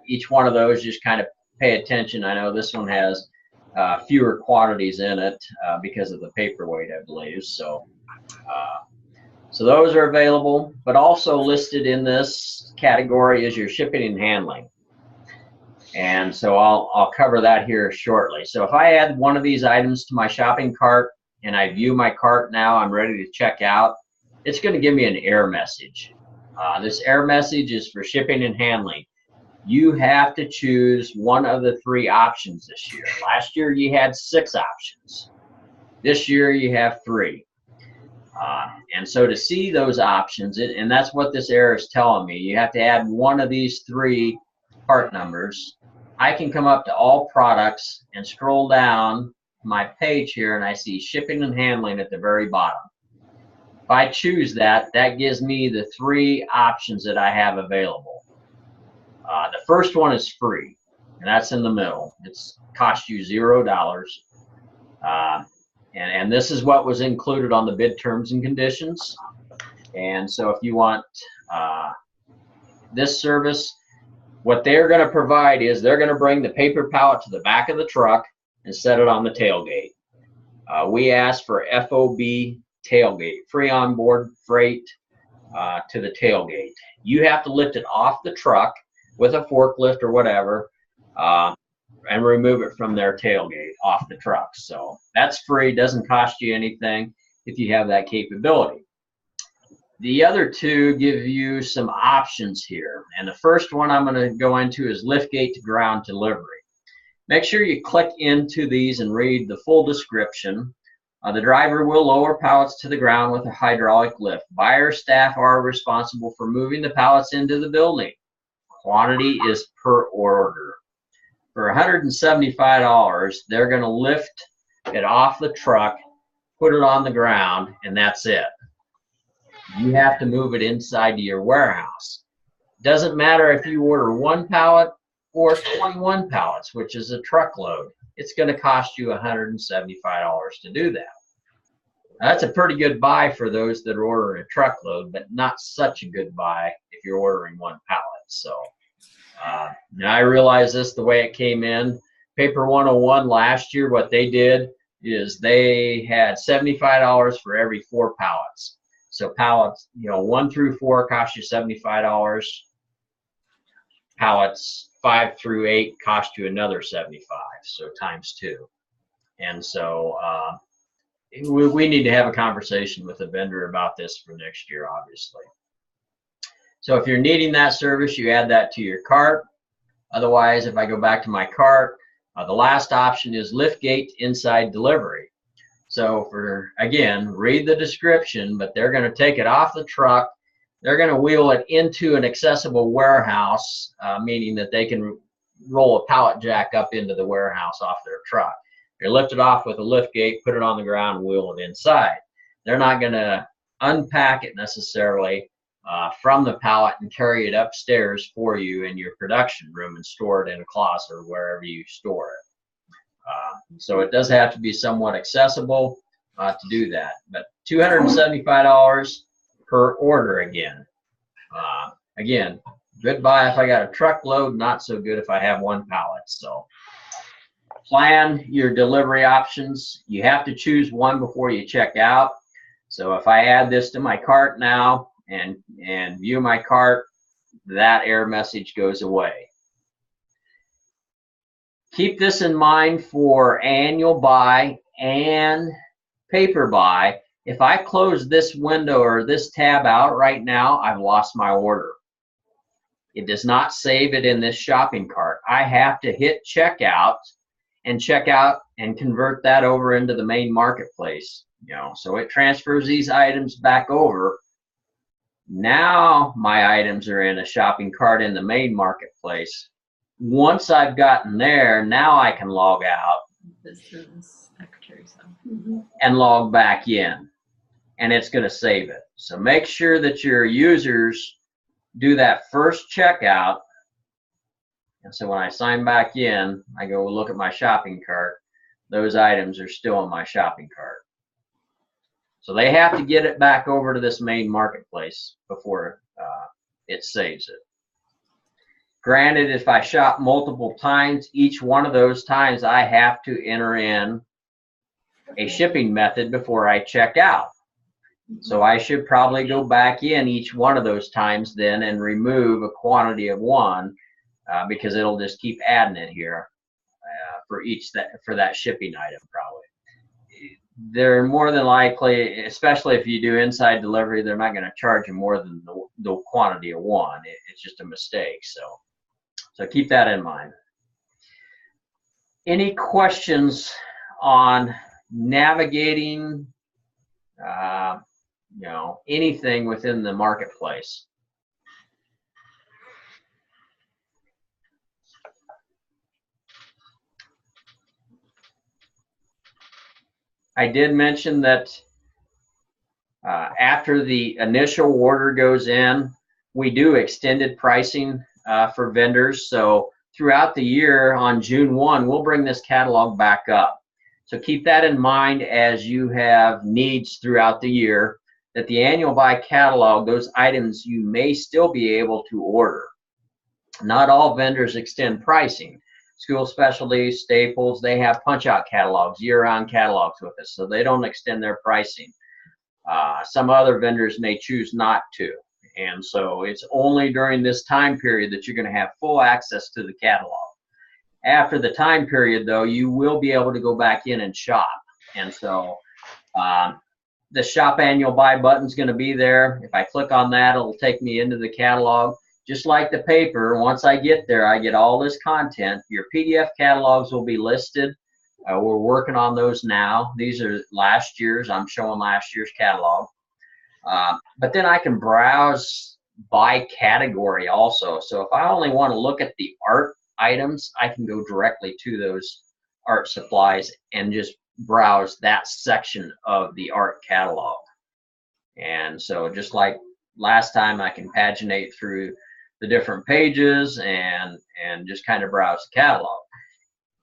Each one of those, just kind of pay attention. I know this one has fewer quantities in it because of the paperweight, I believe. So those are available, but also listed in this category is your shipping and handling. And so I'll cover that here shortly. So if I add one of these items to my shopping cart and I view my cart now, I'm ready to check out, it's going to give me an error message. This error message is for shipping and handling. You have to choose one of the 3 options this year. Last year you had 6 options. This year you have 3. And so to see those options, and that's what this error is telling me, you have to add one of these 3 part numbers. I can come up to all products and scroll down my page here, and I see shipping and handling at the very bottom. If I choose that, that gives me the 3 options that I have available. The first one is free, and that's in the middle. It's cost you $0. And this is what was included on the bid terms and conditions. And so if you want this service, what they're going to provide is they're going to bring the paper pallet to the back of the truck and set it on the tailgate. We ask for FOB tailgate, free onboard freight to the tailgate. You have to lift it off the truck with a forklift or whatever, and remove it from their tailgate off the truck. So that's free, doesn't cost you anything if you have that capability. The other 2 give you some options here. And the first one I'm going to go into is liftgate to ground delivery. Make sure you click into these and read the full description. The driver will lower pallets to the ground with a hydraulic lift. Buyer staff are responsible for moving the pallets into the building. Quantity is per order. For $175, they're going to lift it off the truck, put it on the ground, and that's it. You have to move it inside to your warehouse. Doesn't matter if you order 1 pallet or 21 pallets, which is a truckload. It's going to cost you $175 to do that. That's a pretty good buy for those that are ordering a truckload, but not such a good buy if you're ordering 1 pallet. So now I realize this the way it came in. Paper 101 last year, what they did is they had $75 for every 4 pallets. So pallets, 1 through 4 cost you $75. Pallets 5 through 8 cost you another $75. So times 2. And so we need to have a conversation with the vendor about this for next year, obviously. So if you're needing that service, you add that to your cart. Otherwise, if I go back to my cart, the last option is liftgate inside delivery. So again, read the description, but they're going to take it off the truck. They're going to wheel it into an accessible warehouse, meaning that they can roll a pallet jack up into the warehouse off their truck. They lift it off with a liftgate, put it on the ground, and wheel it inside. They're not going to unpack it necessarily from the pallet and carry it upstairs for you in your production room and store it in a closet or wherever you store it. So it does have to be somewhat accessible to do that. But $275 per order again. Again, good buy if I got a truckload, not so good if I have 1 pallet. So plan your delivery options. You have to choose one before you check out. So if I add this to my cart now and view my cart, that error message goes away. Keep this in mind for annual buy and paper buy. If I close this window or this tab out right now, I've lost my order. It does not save it in this shopping cart. I have to hit checkout and convert that over into the main marketplace. So it transfers these items back over. Now my items are in a shopping cart in the main marketplace. Once I've gotten there, now I can log out and log back in, and it's going to save it. So make sure that your users do that first checkout. And so when I sign back in, I go look at my shopping cart. Those items are still in my shopping cart. So they have to get it back over to this main marketplace before it saves it. Granted, if I shop multiple times, each one of those times I have to enter in a shipping method before I check out. So I should probably go back in each one of those times then and remove a quantity of 1 because it'll just keep adding it here for that shipping item probably. They're more than likely, especially if you do inside delivery, they're not going to charge you more than the quantity of 1. It's just a mistake. So keep that in mind. Any questions on navigating, anything within the marketplace. I did mention that after the initial order goes in, we do extended pricing for vendors. So throughout the year on June 1, we'll bring this catalog back up. So keep that in mind as you have needs throughout the year, that the annual buy catalog, those items you may still be able to order. Not all vendors extend pricing. School specialties, Staples, they have punch-out catalogs, year-round catalogs with us, so they don't extend their pricing. Some other vendors may choose not to, and so it's only during this time period that you're going to have full access to the catalog. After the time period, though, you will be able to go back in and shop, and so the Shop Annual Buy button is going to be there. If I click on that, it'll take me into the catalog. Just like the paper, once I get there, I get all this content. Your PDF catalogs will be listed. We're working on those now. These are last year's. I'm showing last year's catalog. But then I can browse by category also. So if I only want to look at the art items, I can go directly to those art supplies and just browse that section of the art catalog. And so just like last time, I can paginate through the different pages and just kind of browse the catalog.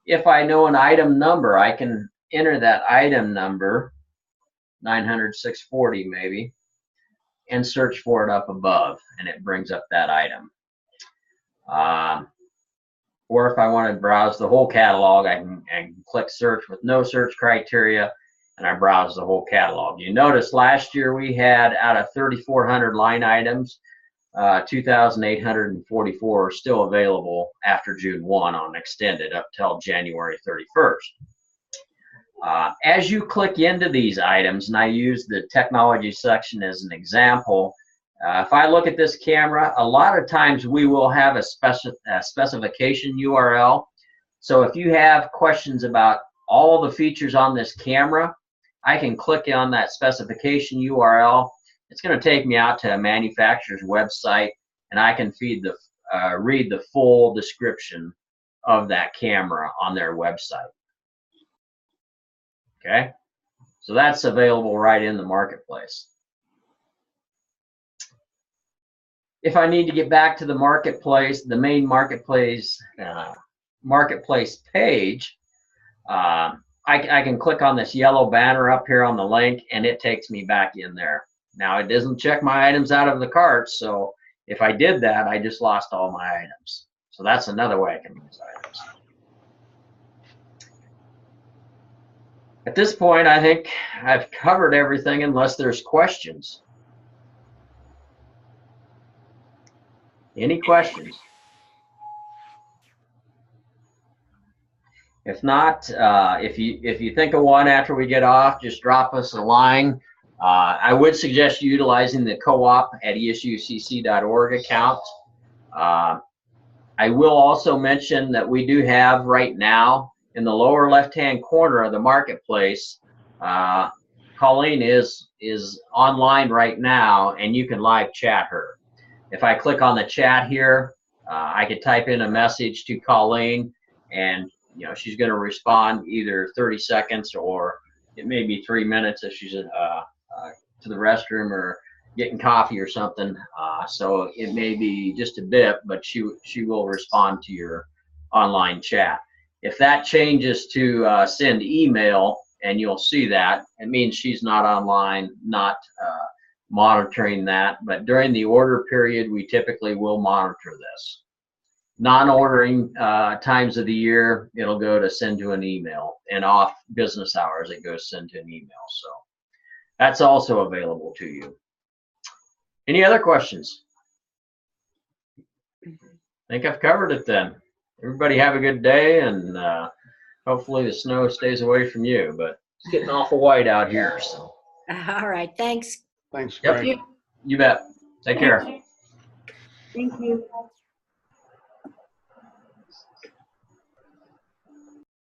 If I know an item number, I can enter that item number, 900, 640 maybe, and search for it up above, and it brings up that item. Or if I want to browse the whole catalog, I can click search with no search criteria, and I browse the whole catalog. You notice last year we had, out of 3,400 line items, 2,844 are still available after June 1 on extended up till January 31st. As you click into these items, and I use the technology section as an example, if I look at this camera, a lot of times we will have a specification URL. So if you have questions about all the features on this camera, I can click on that specification URL. It's going to take me out to a manufacturer's website, and I can read the full description of that camera on their website. Okay, so that's available right in the marketplace. If I need to get back to the marketplace, the main marketplace page, I can click on this yellow banner up here on the link, and it takes me back in there. Now, it doesn't check my items out of the cart, so if I did that, I just lost all my items. So that's another way I can use items. At this point, I think I've covered everything unless there's questions. Any questions? If not, if you think of one after we get off, just drop us a line. I would suggest utilizing the co-op at esucc.org account. I will also mention that we do have right now in the lower left-hand corner of the marketplace, Colleen is online right now, and you can live chat her. If I click on the chat here, I could type in a message to Colleen, and she's going to respond either 30 seconds or it may be 3 minutes if she's to the restroom or getting coffee or something. So it may be just a bit, but she will respond to your online chat. If that changes to send email, and you'll see that, it means she's not online, not monitoring that. But during the order period, we typically will monitor this. Non-ordering times of the year, it'll go to send to an email, and off business hours, it goes send to an email. So that's also available to you. Any other questions? I think I've covered it then. Everybody have a good day, and hopefully the snow stays away from you, but it's getting awful white out here. So. All right, thanks. Thanks, Frank. Yep, you bet. Take care. Thank you.